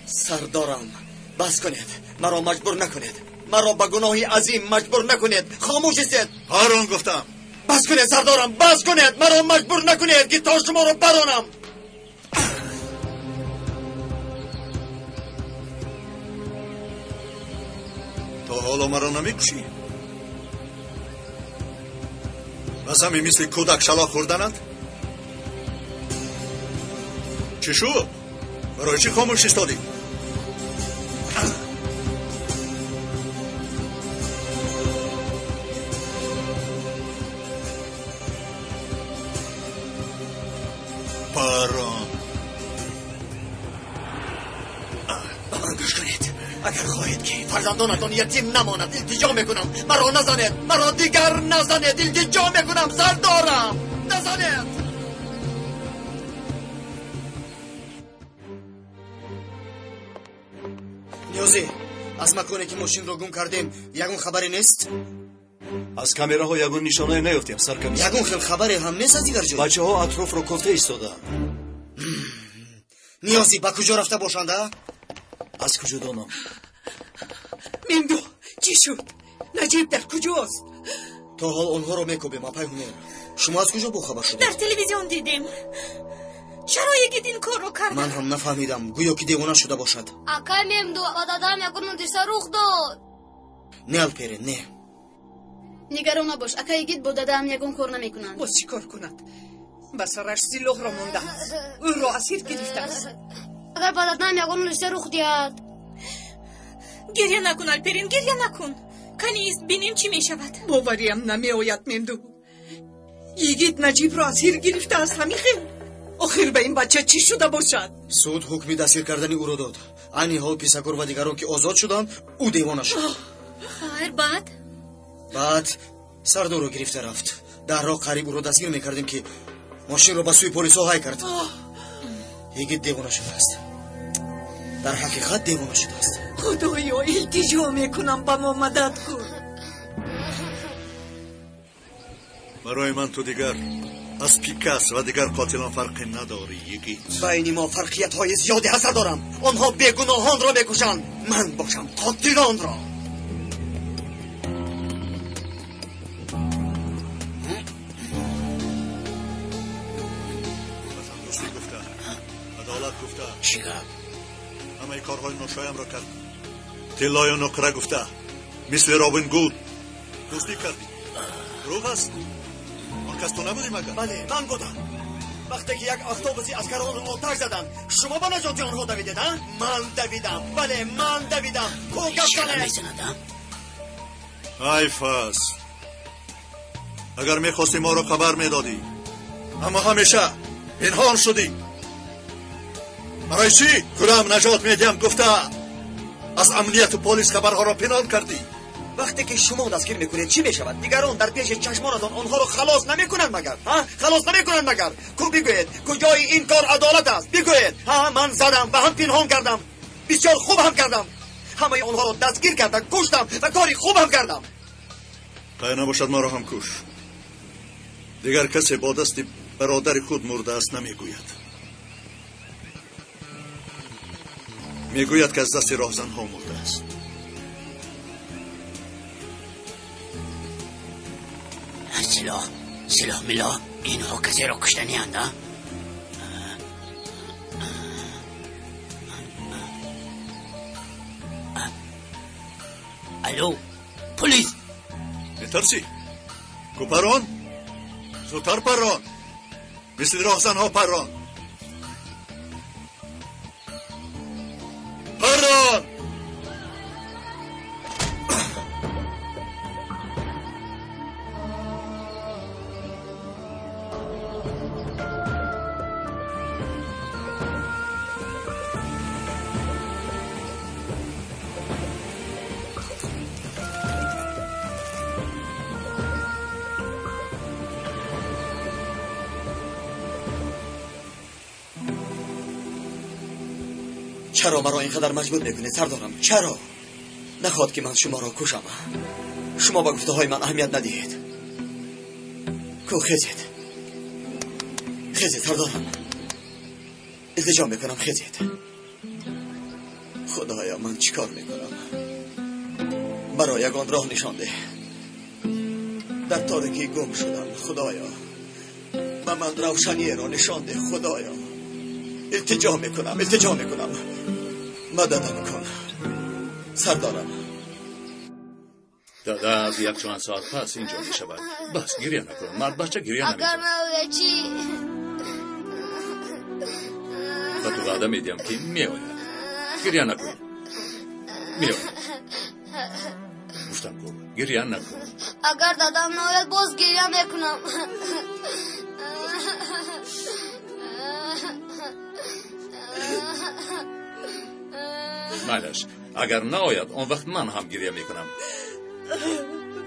سردارم بس کنید، مرا مجبور نکنید. مرا به گناهی عظیم مجبور نکنید. خاموش استید. هران گفتم بس کنید سردارم، بس کنید. مرا مجبور نکنید که تا شما را برانم. تا حالا مرا نمیکشی؟ بس همین مثل کودک شلاق خوردنت؟ چی شد؟ برای چی خاموش ایستادی؟ پران به من گوش کنید. اگر خواهید که فرزندانتان یتیم نماند التجا میکنم مرا نزنید. مرا دیگر نزنید. التجا میکنم سردارم، نزنید. نیازی از مکانی که ماشین رو گم کردیم یگون خبری نیست؟ از کامراها یگون نشانه نیافتیم سرکمیس. یگون خیل خبری هم نیست از دیگر جای؟ بچه ها اطراف رو کفته ایستادن. نیازی با کجا رفته باشنده؟ از کجا دانم؟ میندو چی شد؟ نجیب در کجاست؟ تا حال آنها رو میکوبیم اپایهونه. شما از کجا با خبر شده؟ در تلویزیون دیدیم. چرا یکی این کار رو کرد؟ من هم نفهمیدم. گویا که دیوانه شده باشد. اکای میمدو و دادام یکون منتشر رخ داد. نه الپره نه. نگران نباش. اگه یگید با دادم یگون کار نمیکنند. باز چی کار کند؟ به سرش سلاح را مانده. او را اسیر گرفته است. اگر با دادم یگون لیسه رخ دیاد. گریه نکن الپرین، گریه نکن. کنیست بینیم چی می شود. باوریم نمی آید ممدو. یگید نجیب را اسیر گرفته است همین خیلی. آخر به این بچه چی شده باشد؟ سود حکمی دستگیر کردن او را داد. عین حال پیسکور و دیگران که آزاد شدند او دیوانه شد. خیر بعد سردار رو گرفته رفت. در راه قریب او را دستگیر میکردیم که ماشین را به سوی پلیس های کرد. یگید دیوانه شده است. در حقیقت دیوانه شده است. خدایا التجا میکنم به ما مدد کن. برای من تو دیگر از پیکاس و دیگر قاتلان فرقی نداری یگید. بین ما فرقیت های زیادی هست دارم. آنها بیگناهان را میکشند، من باشم قاتلان را. دوستی گفته، عدالت گفته، همه کارهای ناشایم را کرد. تلای و نقره گفته، مثل رابین گود دوستی کردی. دروغ است. آن کس تو نبودی مگر؟ بله من بودم. وقتی که یک اتوبوسی اسکران را آتش زدند شما به نجات آنها دویدید؟ من دویدم. بله من دویدم. ای فاس، اگر میخواستی ما را خبر میدادی، اما همیشه پنهان شدی. برای چی؟ کدام نجات میدیم گفته از امنیت و پلیس خبرها را پنهان کردی. وقتی که شما دستگیر میکنید چی میشود؟ دیگران در پیش چشمانتان آنها رو خلاص نمیکنند مگر؟ خلاص نمیکنند مگر؟ کو بگوید کجای این کار عدالت است؟ بگوید. من زدم و هم پنهان کردم، بسیار خوب هم کردم. همه آنها رو دستگیر کردم، کشتم و کاری خوب هم کردم. خیر نباشد ما را هم کش. دیگر کسی با دست برادر خود مرده است نمیگوید. میگوید که از دست راهزن ها مرده است. سلاح ملا اینها کسی را کشتنی هنده. الو پلیس. میترسی؟ کو پران؟ زودتر پران، مثل راهزن ها پران. پران. چرا مرا اینقدر مجبور میکنید سردارم؟ چرا؟ نخواد که من شما را کشم. شما با گفته های من اهمیت ندهید. کو خیزید سردارم، التجا میکنم خیزید. خدایا من چیکار میکنم؟ برای یگان راه نشان ده. در تاریکی گم شدم. خدایا و من روشنی را نشان ده. خدایا التجا میکنم مددم کن سردارم. دادا از یک چند ساعت پس اینجا می شود. بس گریه نکن مرد بچه گریه نمی اگر نویه چی؟ و تو وعده میدیم که می آید. گریه نکن. می آید. گفتم کو گریه نکن. اگر دادم نوید باز گریه میکنم. مالش اگر ناید اون وقت من هم گریه میکنم.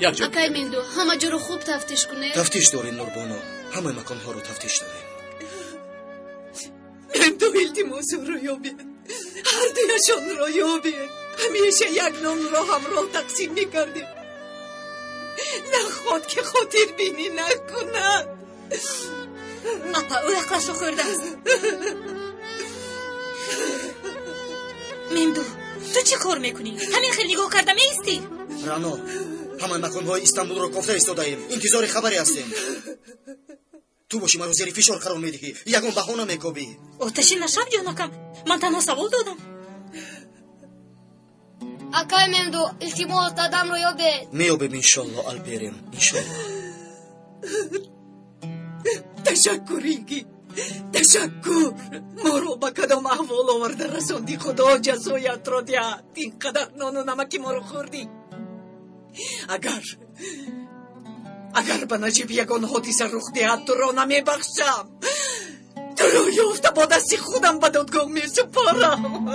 یک جا اکای مندو همه جا رو خوب تفتیش کنه. تفتیش داریم نوربانو، همه مکانها رو تفتیش داریم. مندو التماس رو یابید، هر دویشان رو یابید. همیشه یک نان را همراه تقسیم میکردیم. نخواد که خاطر بینی نکند. اپا او اقلش رو خورده است. مندو تو چی کار میکنی؟ همین خیلی نگاه کرده میستی؟ رانا همه مکانهای استانبول رو گفته ایستاده ایم، انتظار خبری هستیم. تو باشی مرا زیر فشار قرار میدهی، یگان بهانه میکوبی. آتشی نشب جانکم، من تنها سوال دادم. акай мемду илтимос дадамро ёбед. меёбем иншолло алперин, иншолло. تشکر ایگی تشکر ما رو به کدام احوال آورده رسوندی خدا جزایت را دهد اینقدر نان و نمکی ما رو خوردی اگر به نجیب یگان حادثه رخ دهد تو را نمیبخشم تو را یافته با دست خودم به دادگاه میسپارم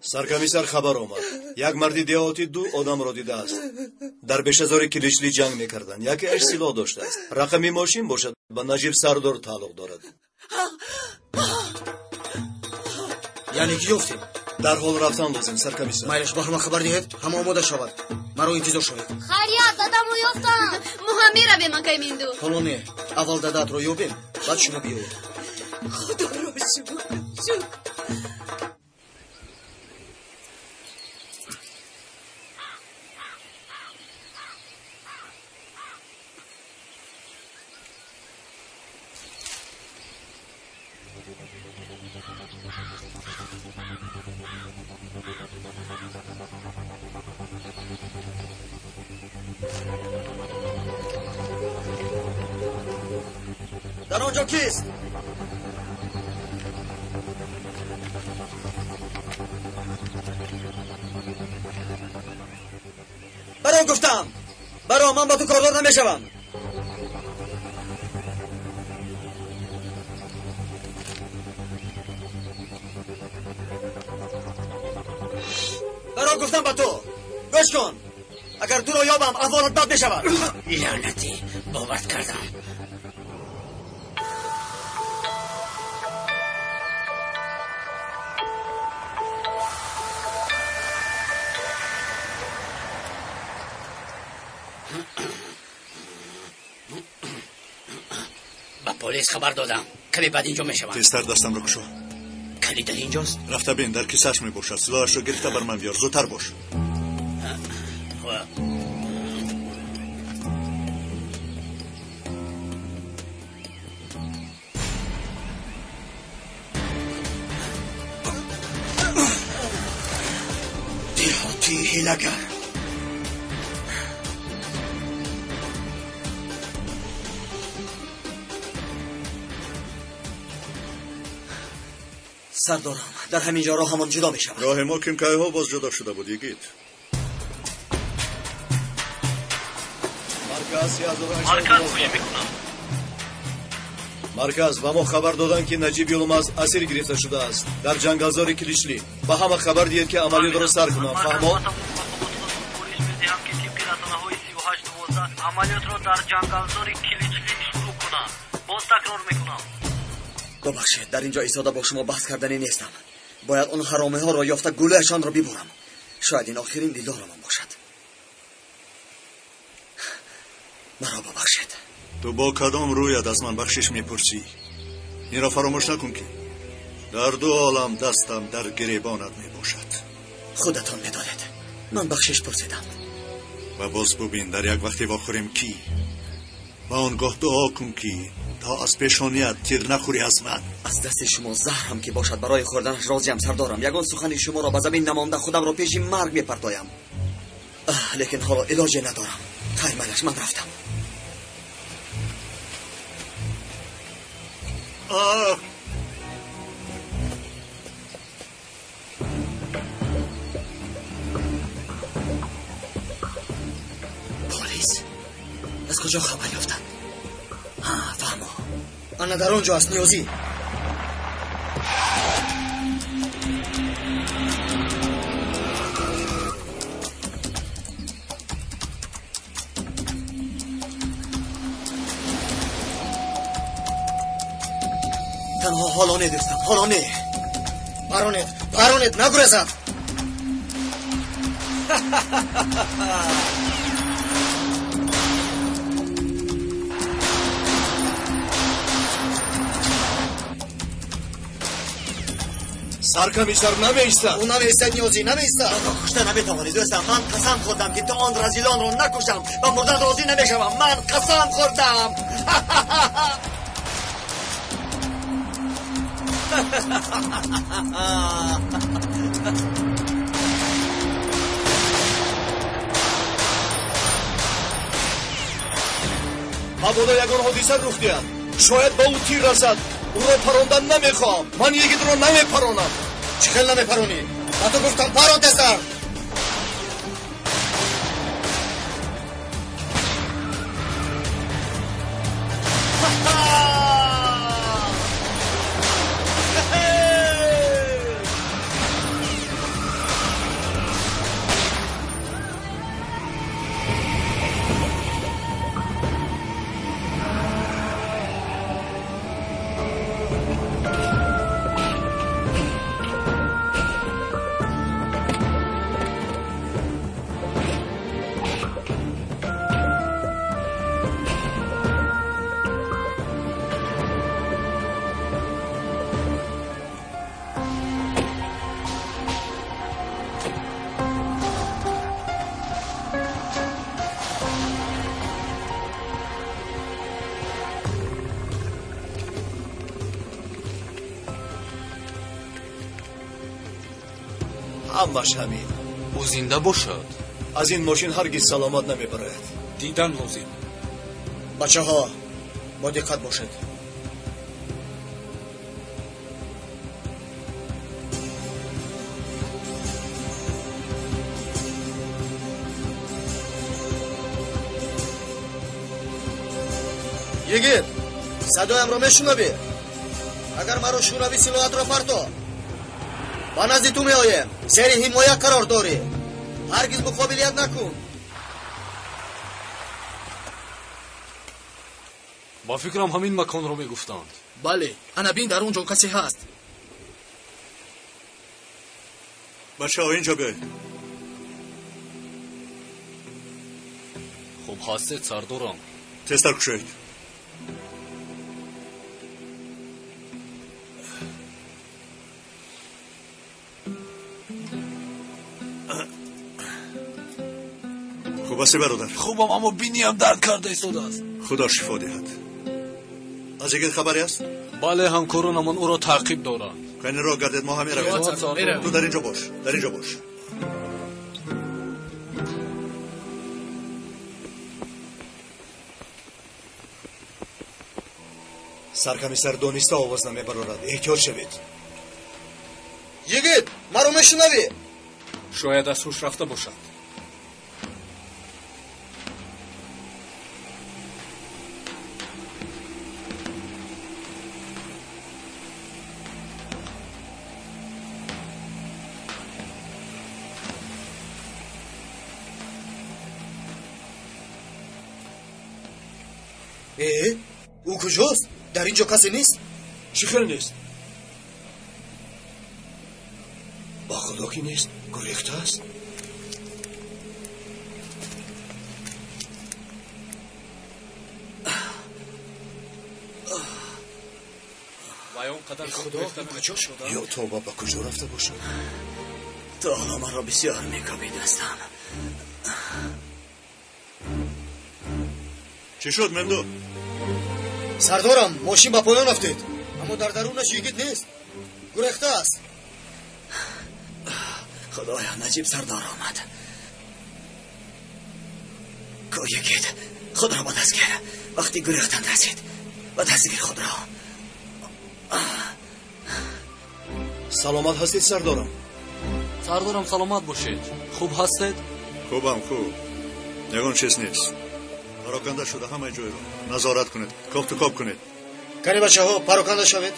سرکمیسر خبر آمد یک مرد دیهاتی دو آدم را دیده است در بشهزار کلیچلی جنگ میکردند یکیش سلاح داشته است رقمی ماشین باشد به نجیب سردار تعلق دارد یعنی کی یافتیم در حال رفتن لازم سرکمیسر مایلش با همه خبر دهید همه آماده شود مرا انتظار شوید خیریت دادمو یافتم مهمی را به مکای میندو حالا نه اول دادت را یابیم بعد شما بیایید خدا را شکر در آنجا کیست؟ برو گفتم برو من با تو کاردار نمیشوم برو گفتم با تو گوش کن اگر تو رو یابم احوالت بد میشود لعنتی باورت کردم با پلیس خبر دادم کمی بعد اینجا میشوم تستر دستم رو کشو کلی در اینجاست رفته بین در کیسهش میباشد سلاحش رو گرفته بر من بیار زودتر باش دیهاتی هیلگر سردارم در همینجا راه همان جدا می شود راه ما کمکای ها باز جدا شده بود یگید مرکز گوش میکنم مرکز و ما خبر دادن که نجیب یلماز اسیر گرفته شده است در جنگلزار کلیچلی با همه خبر دید که عملیات را سر کنند فهمو عملیات را در جنگلزار کلیچلی شروع کنند باز تکرار میکنم ببخشید در اینجا ایستاده با شما بحث کردنی نیستم باید اون حرامه ها را یافته گلویشان را ببرم شاید این آخرین دیدارم باشد مرا ببخشید تو با کدام رویت از من بخشش میپرسی این را فراموش نکن که در دو عالم دستم در گریبانت میباشد خودتان بدانید من بخشش پرسیدم و باز ببین در یک وقتی واخوریم کی و آنگاه دعا کن که تا از پیشانیت تیر نخوری از من از دست شما زهر هم که باشد برای خوردنش راضیم سردارم یگان سخن شما را به زمین نمانده خودم را پیش مرگ میپردایم لیکن حالا علاجی ندارم خیر مالش من رفتم پلیس از کجا خبر یافتن فهمو آنها در آنجا است نیازی تنها حالا ندرستم حالا نه بارونت نگرزد سرکمیسر نمیسته او نمیسته نیازی نمیسته کشته نمیتوانی دوستم من قسم خوردم که تو آن رزیلان رو نکشم و مردن راضی نمیشوم من قسم خوردم مبادا یگان حادثه رخ دهد شاید با او تیر رسد او را پراندن نمیخوام من یگید را نمیپرانم چی خیلی نمیپرانی؟ من تو گفتم پران دستر همش همین او زنده باشد از این ماشین هرگز سلامت نمیبرد دیدن لازم بچه ها با دقت باشد یگیر صدایم را میشنوی اگر مرا شنوی سلاحت را پرتو با نزد تو میآیم زیر حمایت قرار داری هرگز مقابلیت نکن با فکرم همین مکان رو میگفتند بله انا بین در اونجا کسی هست بچه ها اینجا بیاید خب هستید سردارم تستر کشید خوب هستی برادر خوبم اما بینیم درد کرده ایستاده است خدا شفا دهد از یکی خبری است بله همکارانمان او را تعقیب دارند کنی را گردید ما هم میرویم تو در اینجا باش در اینجا باش سرکمیسر دانسته آواز نمیبرارد احتیاط شوید یگید مرا میشنوی شاید از هوش رفته باشد او کجاست؟ در اینجا کسی نیست؟ چی خیلی نیست؟ با خدا کی نیست؟ گریخته است؟ خدا کجا شده؟ یا توبه با کجا رفته باشد؟ تا حالا من را بسیار میکابید هستم چی شد مندو؟ سردارم ماشین با پایان افتید اما در درونش یگید نیست گریخته است خدایا نجیب سردار آمد کو یگید خود را با دست کرد وقتی گریختن رسید با دستگیر خود را سلامت هستید سردارم سردارم سلامت باشید خوب هستید خوبم خوب یگان چیز نیست پراکنده شده همه جای رو نظارت کنید کاف تو کاف کنید کنی بچه ها پراکنده شوید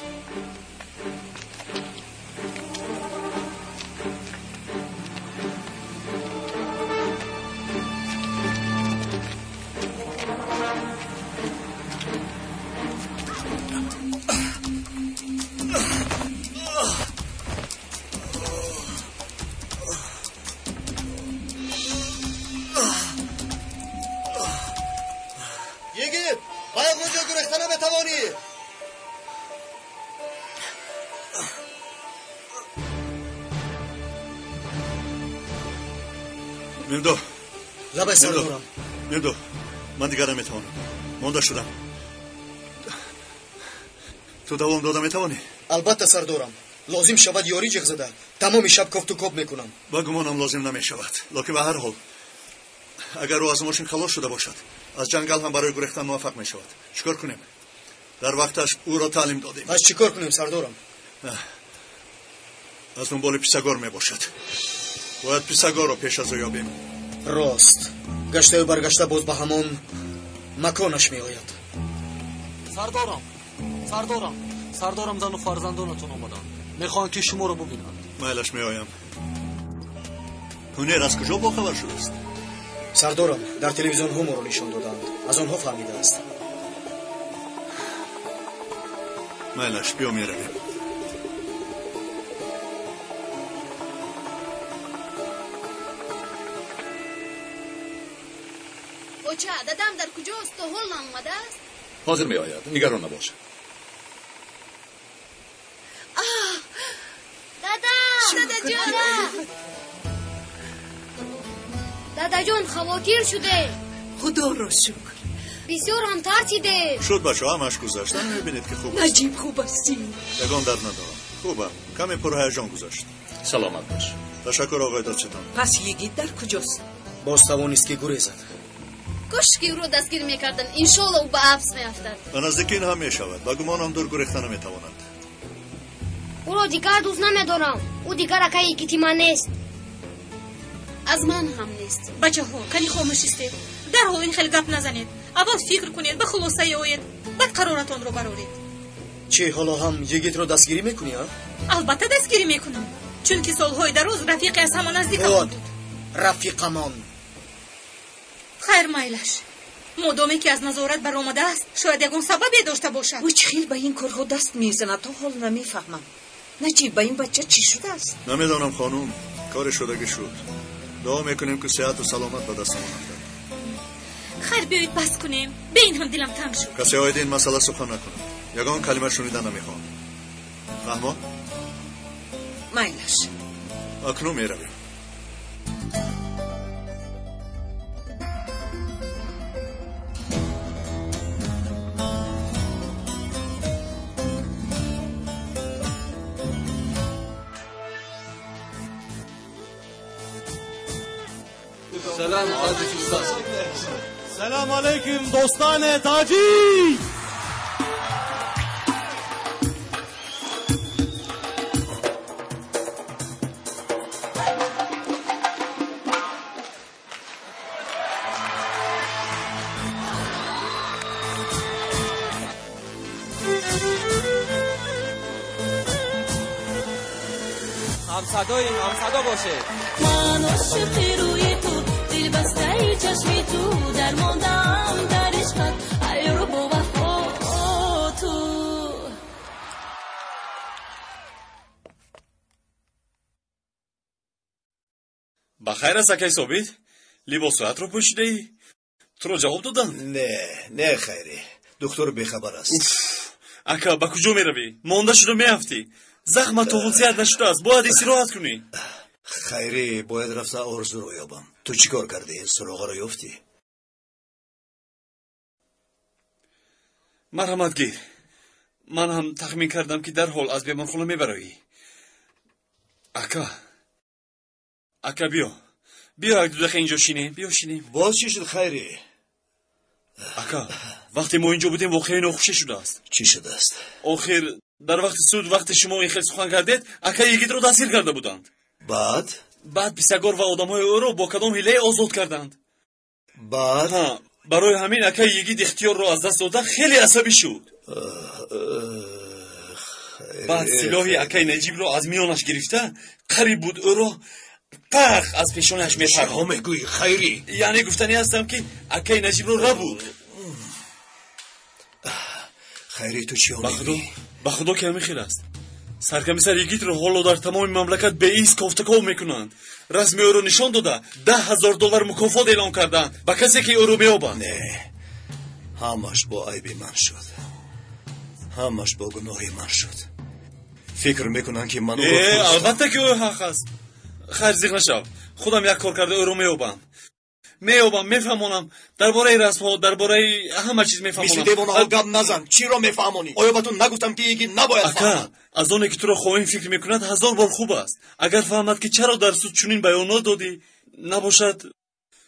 یگید باید اونجا گرفتن بتوانی مندو لبه سردارم مندو من دیگر نمیتوانم مانده شدم تو دوام داده میتوانی البته سردارم لازم شود یاری جغ زده تمام شب کفت و کاب میکنم. با گمانم لازم نمیشود لکه به هر حال اگر او از ماشین خلاص شده باشد از جنگل هم برای گریختن موفق میشود. چیکار کنیم؟ در وقتش او را تعلیم دادیم. از چیکار کنیم سردارم؟ از دنبال پیسگار میباشد. باید پیسگار را پیش از او یابیم. راست گشته و برگشته باز به همان مکانش میآید. سردارم زن و فرزندانتون آمدن میخوان که شما رو ببینند. میلش میآیم. هنر از کجا با خبر شده است؟ سردارم در تلویزیون ها ما رو نشان دادند از آنها فهمیده است. میلش بیا میرویم. اوچه دادم در کجاست؟ تو هل آمده است؟ حاضر می آید نگران نباش. دادا دادا جان خواطر شده. خدا را شکر. بسیار هم ترسیده. شد بچه همش گذاشتن میبینید که خوب است. نجیب خوب استی. یگان درد ندارم. خوبم. کمی پرهیجان گذاشت. سلامت باش. تشکر آقای دادستان. پس یگید در کجاست؟ باز توانست که گریزد. کاش که او را دستگیر میکردن انشالله او به حبس میافتد. به نزدیکی این هم میشود. با گمانم دور گریختن نمیتواند. او را دیگر دوست نمیدارم. او دیگر اکایی کیتی من نیست. از من هم نیست. بچه ها کلی خاموش استید. در حال این خیلی گپ نزنید. اول فکر کنید به خلاصه آید بعد قرارتان رو برارید. چی حالا هم یگیت رو دستگیری میکنی ها؟ البته دستگیری میکنم چون که سالهای دراز رفیق از همان نزدیکمان بود. رفیقمان. خیر میلش مادامی که از نظارت برآمده است شاید یگان سببی داشته باشد. او چخیل به این کارها دست میزند تا حال نمیفهمم. نجیب به این بچه چی شده است؟ نمیدانم خانوم. کار شدگی شد. دعا میکنیم که صحت و سلامت به دست آمد. خیر بیایید بس کنیم. به این هم دلم تنگ شد. کسی آید این مسئله سخن نکنه. یگان کلمه شنیدن نمیخوام. فهمو؟ میلش اکنون میرویم. سلام علیکم دوستان تاجی. همصدا باشه. من عاشق روی تو دل بسته چشمی تو در ماندم در عشقت ای رو با وفا تو. بخیر است اکای ثابت؟ لباسات رو پوشیده ای؟ تو رو جواب دادن؟ نه خیری دکتر بیخبر است. اکا با کجا میروی؟ مانده شده میافتی. زخم تو زیاد نشده است. باید استراحت کنی. خیری باید رفته آرزو رو یابم. تو چی کار کردی؟ سراغ رو یافتی؟ مرحمت گیر. من هم تخمین کردم که در حال از بیمارخانه میبرایی. اکا بیا دو دقیقه اینجا شینیم. بیا شینیم. باز چی شد خیری؟ اکا وقتی ما اینجا بودیم واقعا ناخوشی شده است. چی شده است؟ آخر در وقت سود وقت شما این خیلی سخن کردید اکا یگید رو دستگیر کرده بودند. بعد پیسگار و آدمهای او رو با کدام حیله آزاد کردند. بعد برای همین اکا یگید اختیار رو از دست داده خیلی عصبی شد. بعد سلاحی اکای نجیب رو از میانش گرفته قریب بود او رو پخ از پیشانش میپرد. چه میگویی خیری؟ یعنی گفتنی هستم که اکای نجیب رو را بود. خیری تو چی میگویی؟ به خدا که همین خیلی است. سرکمیسر یگید رو حالا در تمام مملکت به ایست کافتکاو میکنند. رسمی او رو نشان داده $10,000 مکافات اعلام کردند به کسی که او رو میابند. نه همش با عیب من شد. همش با گناهی من شد. فکر میکنن که من البته که او حق است. خیر زیغ نشو. خودم یک کار کرده او رو میابم. میابم میفهمونم درباره رسم ها درباره همه چیز میفهمونم. مثل دیوانه ها گپ نزن. چی رو میفهمونی؟ آیا بهتون نگفتم که یکی نباید فهمد؟ از آنی که تو را خواهیم فکر میکند 1000 بار خوب است. اگر فهمد که چرا در سود چنین بیانات دادی نباشد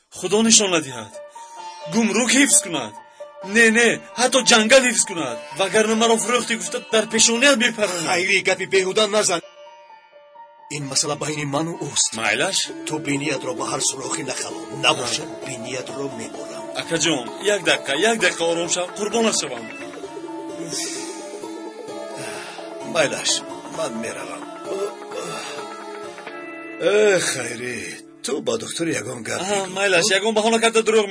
خدا نشان ندهد گمرک حفظ کند. نه حتی جنگل حفظ کند وگرنه مرا فروختی گفته در پیشانیت میپراند. خیلی گپی بیهوده نزن. این مسئله بین من و اوست. مایلش تو بینیت را به هر سراخی نخلان نباشد بینیت را میبرم. اکا جان یک دقیقه آرام شو قربانت شوم. مایلش من میروم. خیری تو با دکتر یگان گپ میگویی؟ مایلش یگان بهانه کرده دروغ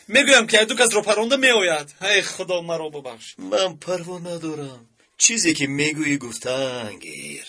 میگویم که دو کس را پرونده میآید. ای خدا مرا ببخش. من پروا ندارم. چیزی که میگویی گفتن گیر.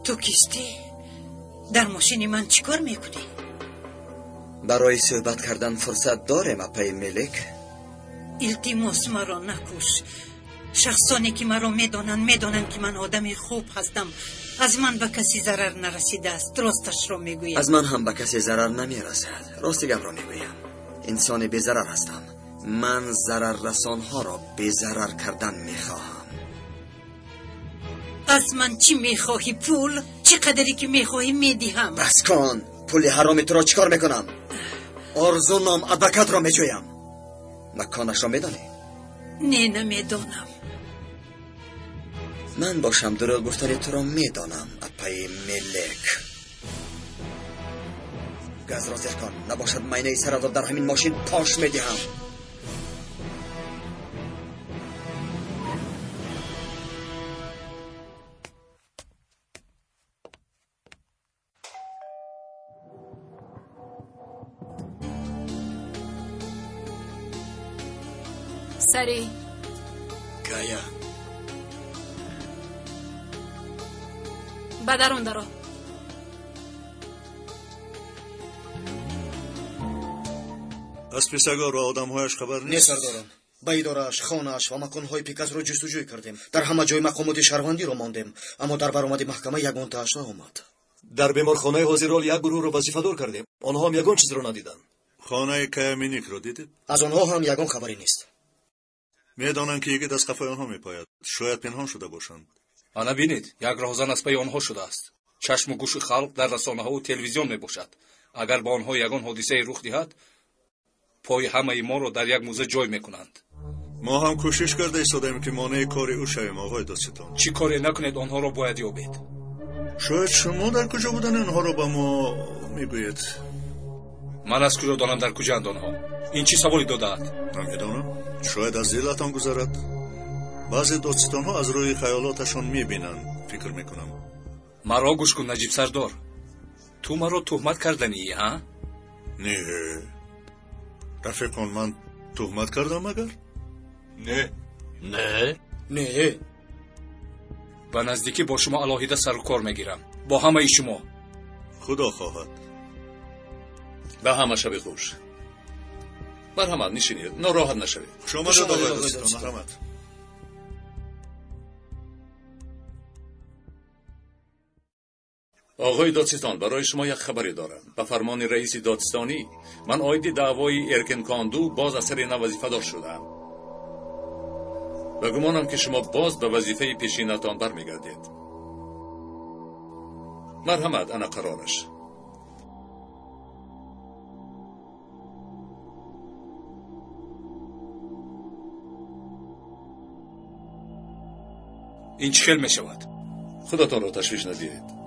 تو کیستی؟ در ماشین من چیکار میکنی؟ برای صحبت کردن فرصت داریم اپای ملک؟ التماس مرا نکش. شخصانی که مرا میدانن که من آدم خوب هستم. از من به کسی ضرر نرسیده است. راستش را میگویم. از من هم به کسی ضرر نمیرسد. راست گپ را میگویم. انسان بی ضرر هستم. من ضرر رسان ها را بی ضرر کردن میخواهم. از من چی میخواهی؟ پول؟ چه قدری که میخواهی میدیم. بس کن. پول حرامی تو را چیکار میکنم؟ آرزو نام ادوکات را میجویم. مکانش را میدانی؟ نه نمیدانم. من باشم دروغ گفتن تو را میدانم اپای ملک. گاز را زیر کن. نباشد مینه سر را در همین ماشین پاش میدهم. سری گایا بدرون درو. از پیسگار و آدمهایش خبر نیست؟ سردارم. به اداره‌اش، خانه‌اش و مکان‌های پیکاس را جستجوی کردیم. در همه جای مقامات شهروندی را ماندیم، اما در برآمد محکمه یگان تاش نآمد. در بیمارخانه حاضرال یک گروه را وظیفه‌دار کردیم. آنها هم یگان چیز را ندیدند. خانه کیامینیک را دیدید؟ از آنها هم یگان خبری نیست. میدانند که یکی از قفای آنها میپاید. شاید پنهان شده باشند. آنها بینید یک راهزن از پی آنها شده است. چشم و گوش خلق در رسانه‌ها و تلویزیون میباشد. اگر با آنها یگان حادثه رخ دهد پای همه ما را در یک موزه جای میکنند. ما هم کوشش کرده ایستادیم که مانع کار او شویم آقای دادستان. چی کاری نکنید آنها را باید یابید. شاید شما در کجا بودن آنها را با ما میگویید؟ من از کجا دانم در کجا اند آنها؟ این چی سوالی دادند؟ نمیدانم. شاید از دلتان گذرد. بعضی دادستان ها از روی خیالاتشان میبینند. فکر میکنم. مرا گوش کن نجیب سردار. تو مرا تهمت کردنی ها؟ نه. رفیقان من تهمت کردم مگر؟ نه. به نزدیکی با شما علاهیده سر و کار میگیرم. با همه شما. خدا خواهد. به همه شب خوش. مرحمت نشینید. ناراحت نشوید. شما آقای دادستان. مرحمت. آقای دادستان برای شما یک خبری دارم. به فرمان رئیس دادستانی من عاید دعوای ارکن کاندو باز از سر وظیفه دار شدم. و گمانم که شما باز به وظیفه پیشینتان برمیگردید. مرحمت انا قرارش. این چه خیل می شود؟ خودتان را تشویش ندید.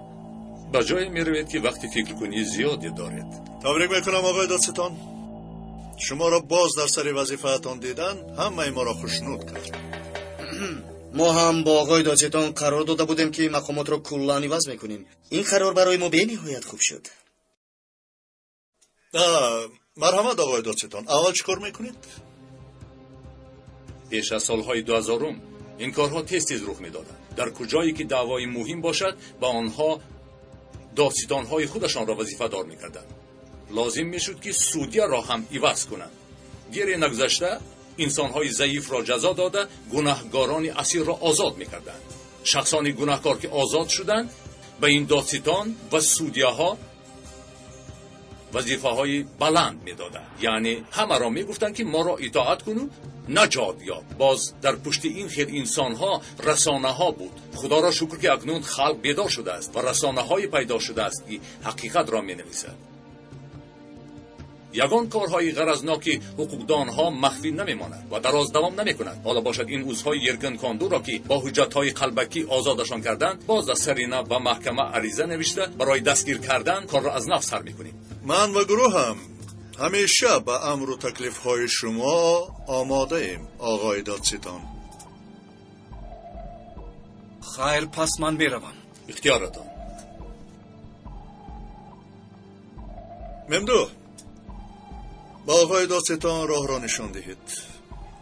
به جایی می روید که وقتی فکر کنی زیادی دارید. تبریک میکنم آقای دادستان. شما را باز در سر وظیفه‌تان دیدن همه ما را خوشنود کرد. ما هم با آقای دادستان قرار داده بودیم که مقامات را کلاً عوض میکنیم. این قرار برای ما به نهایت خوب شد. مرحمت آقای دادستان، اول چیکار میکنید؟ پیش از سالهای 2000 این کارها تیز رخ میدادند. در کجایی که دعوای مهم باشد با آنها دادستانهای خودشان را وظیفه دار میکردند. لازم میشد که سودیه را هم عوض کنند. گیر نگذشته انسانهای ضعیف را جزا داده گناهکاران اسیر را آزاد میکردند. شخصان گناهکار که آزاد شدند به این دادستان و سودیه ها وظیفه های بلند میدادند. یعنی همه را میگفتند که ما را اطاعت کنو، نجات یاب. باز در پشت این خیل انسان ها رسانه ها بود. خدا را شکر که اکنون خلق بیدار شده است و رسانه های پیدا شده است که حقیقت را می نویسد. یگان کارهای غرضناک حقوقدان ها مخفی نمیماند و دراز دوام نمی کند. حالا باشد این عضوهای یرگن کاندو را که با حجت های قلبکی آزادشان کردند باز در سرینه و محکمه عریضه نوشته برای دستگیر کردن کار را از نفس سر میکنیم. من و گروهم همیشه به امر و تکلیف های شما آماده ایم آقای دادستان. خیر، پس من میروم. اختیارتان. ممدو، با آقای دادستان راه را نشان دهید.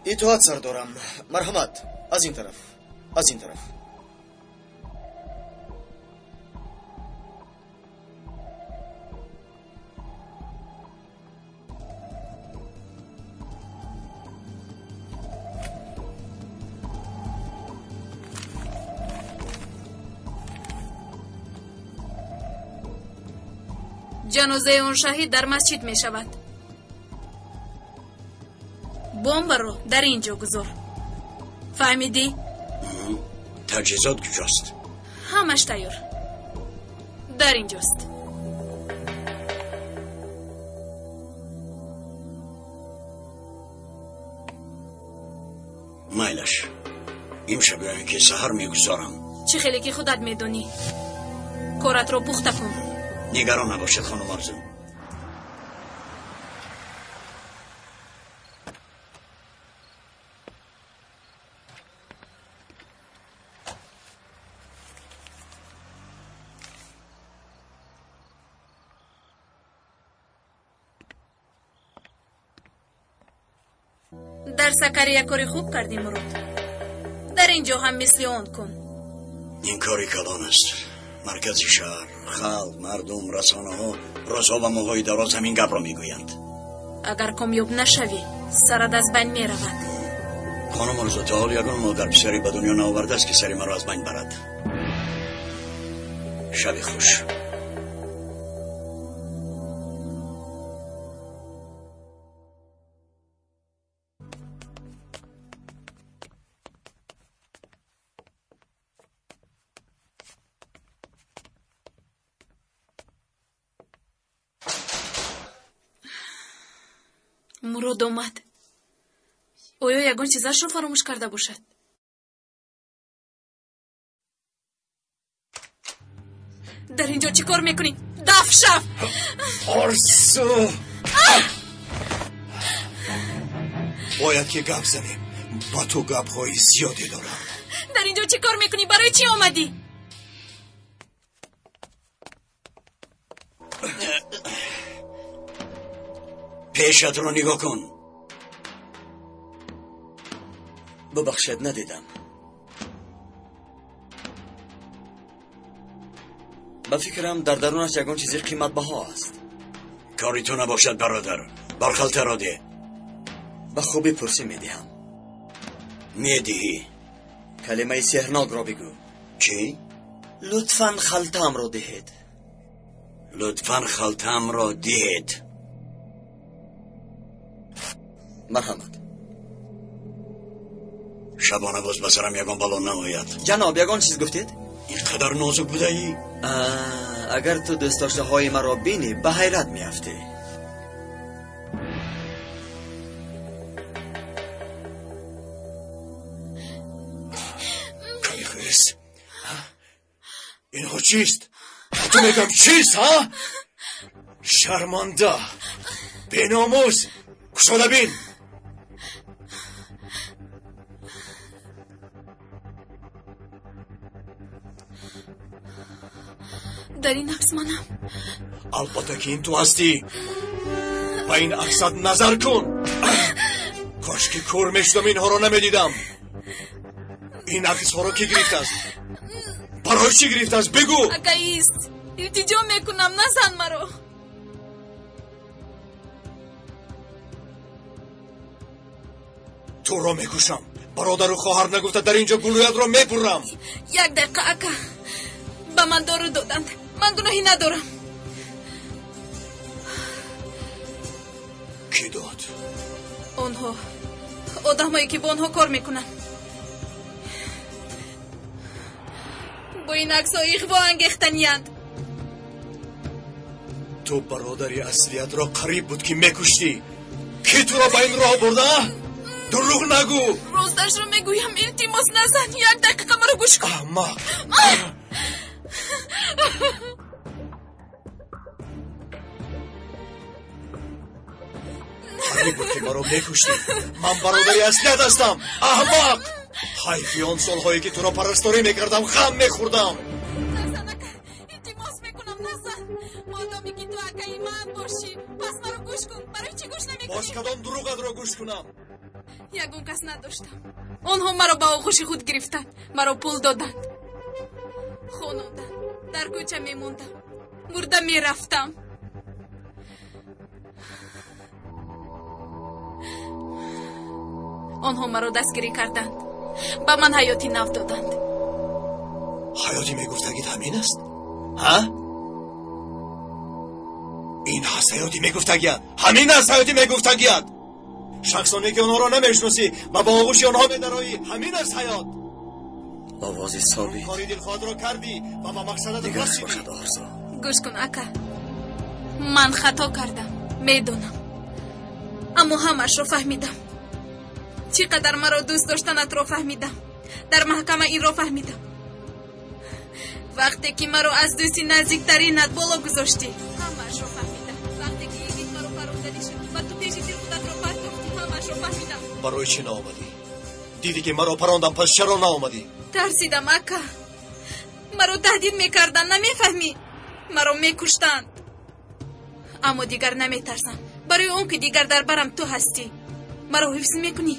اطاعت سردارم. مرحمت. از این طرف. از این طرف. جنازه اون شهید در مسجد می شود. بمب رو در اینجا گذار. فهمیدی؟ تجهیزات کجاست؟ همش تیار. در اینجاست. مایلش امشب یا اینکه سحر میگذارم. چه خیلی که خودت میدونی. کارت رو پخته کن. نگران نباشد خانم آرزو. در سکری یک کاری خوب کردی مرود. در اینجا هم مثل آن کن. این کاری کلان است. مرکزی شهر، خلق، مردم، رسانه ها رازها و موهای دراز همین گپ را میگویند. اگر کامیاب نشوی سرت از بین میرود. خانم آرزو، تا حال یگان مادر پسری به دنیا نآورده است که سری مرا از بین برد. شب خوش. مراد آمد. آیا یگان چیزش رو فراموش کرده باشد؟ در اینجا چی کار میکنی؟ دفع شو! آرزو! باید که گپ زنیم. با تو گپ های زیادی دارم. در اینجا چی کار میکنی؟ برای چی آمدی؟ پیشت رو نگاه کن. ببخشید ندیدم. به فکرم در درونش یگان چیزی قیمت بها است. کاری تو نباشد برادر. برخلطه را ده. به خوبی پرسی میدهم. میدهی؟ کلمه سحرناک را بگو. چی؟ لطفاً خلطم را دهید. لطفاً خلطم را دهید. مرحمت. شبانه باز بسرم یگان بلان نماید. جناب یگان چیز گفتید؟ اینقدر نازک بوده ای؟ اگر تو دست داشته های مرا بینی به حیرت میافتی. کمی خیست. اینها چیست؟ تو میگم چیست ها؟ شرمنده، بیناموز، کشاده بین. در این عکس منم. البته که این تو هستی. و این عکست نظر کن. کاش که کور میشدم اینها رو نمیدیدم. این عکس ها رو کی گرفته است؟ برای چی گرفته است؟ بگو. اگه ایست التجا میکنم نزن مرا. تو را میکشم. برادر و خواهر نگفته در اینجا گلویت را میپرم. یک دقیقه اکا به من دارو دادند. من گناهی ندارم. کی داد؟ آنها آدمایی که با آنها کار میکنن. با این عکس ها اغوا انگیختنیند. تو برادری اصلیت را قریب بود که میکشتی. کی تو را به این راه برده؟ دروغ نگو. راستش رو میگویم. التماس نزن. یک دقیقه مرا گوش کن. احمق. قریب بود که مرا میکشتی. من برادری اصلیت هستم. احمق. حیفی آن سالهایی که تو را پرستاری میکردم غم میخوردم. نزن اکا. التماس میکنم نزن. مادامی که تو اکای من باشی پس مرا گوش کن. برای چی گوش نمیکنی؟ باز کدام دروغت را گوش کنم؟ یگون کس نداشتم. آنها مرا با آغوش خود گرفتند. مرا پول دادند. خانودند. در کوچه میموندم. مرده میرفتم. آنها مرا دستگیری کردند. با من حیاتی نو دادند. حیاتی میگفتگید همین است؟ ها؟ این هست حیاتی میگفتگید. همین است حیاتی میگفتگید. شخصانی که آنها را نمیشناسی و با آغوش آنها میدرایی. همین است حیات. آوازی ثابت. کاری دلخواه را کردی و با مقصدت رسیدی. گوش کن اکا. من خطا کردم. میدونم. اما همش رو فهمیدم. چقدر مرا دوست داشتنت رو فهمیدم. در محکمه این رو فهمیدم. وقتی که مرا از دوستی نزدیکترینت بالا گذاشتی همش رو فهمیدم. وقتی که یکیت مرا فروختنی شد و تو پیش دل خودت رو پرتافتی همش رو فهمیدم. برای چی نآمدی؟ دیدی که مرا پراندم پس چرا نآمدی؟ ترسیدم اکا. مرا تهدید میکردن. نمیفهمی؟ مرا میکشتند. اما دیگر نمیترسم. برای اون که دیگر در برم تو هستی. مرا حفظ میکنی.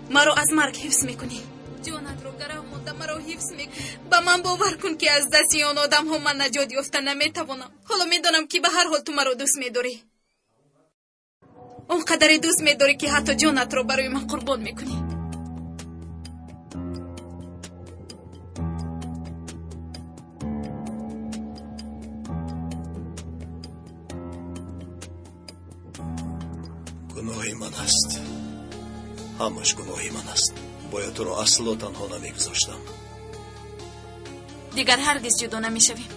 مرا از مرگ حفظ میکنی. جانت رو گرم مونده مرا حفظ میکنی. به من باور کن که از دستی آن آدم ها من نجات یافته نمیتوانم. حالا میدانم که به هر حال تو مرا دوست میداری. اونقدر دوست میداری که حتی جانت رو برای من قربان میکنی. گناهی من است. همش گناهی من است. باید تو را اصلا تنها نمیگذاشتم. دیگر هرگز جدا نمیشویم.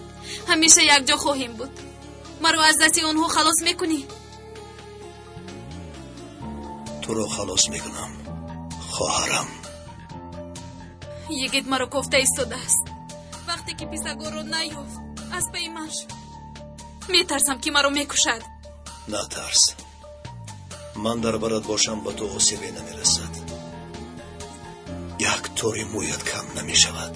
همیشه یک جا خواهیم بود. مرا از دستی آنها خلاص میکنی. تو را خلاص میکنم خواهرم. یگید مرا کوفته ایستاده است. وقتی که پیسگاه رو نیافت از پی من شد. میترسم که مرا میکشد. نترس. من در برات باشم با تو آسیبی نمیرسد. یک طوری مویت کم نمیشود.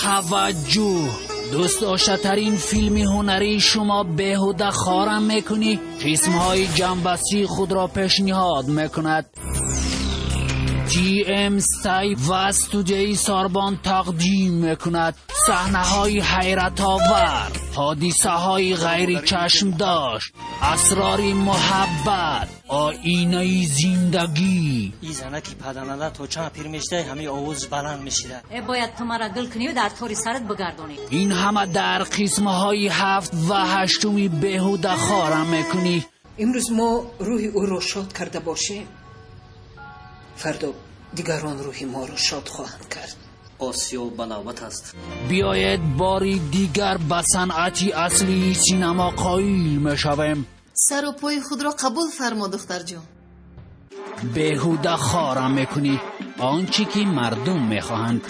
توجه دوست داشترین فیلم هنری شما بهوده خارم میکنی قسمهای جنبستی خود را پیشنهاد میکند TM ستای و استودیوی ساربان تقدیم میکند صحنه های حیرت آور حادثه های غیر چشم داشت اسرار محبت آینه زندگی این زنه که پدناله تا چند پیر میشته همه آوز بلند میشیده باید تو مرا گل کنی و در طوری سرت بگردونی این همه در قسم های 7 و 8 بهوده خارم میکنی امروز ما روح او را شاد کرده باشیم فردا دیگران روح ما را شاد خواهند کرد آسیا و بلاوت است بیاید باری دیگر به صنعتی اصلی سینما قایل میشویم سر و پای خود را قبول فرما دختر جان بهوده خارم میکنی آنچه که مردم میخواهند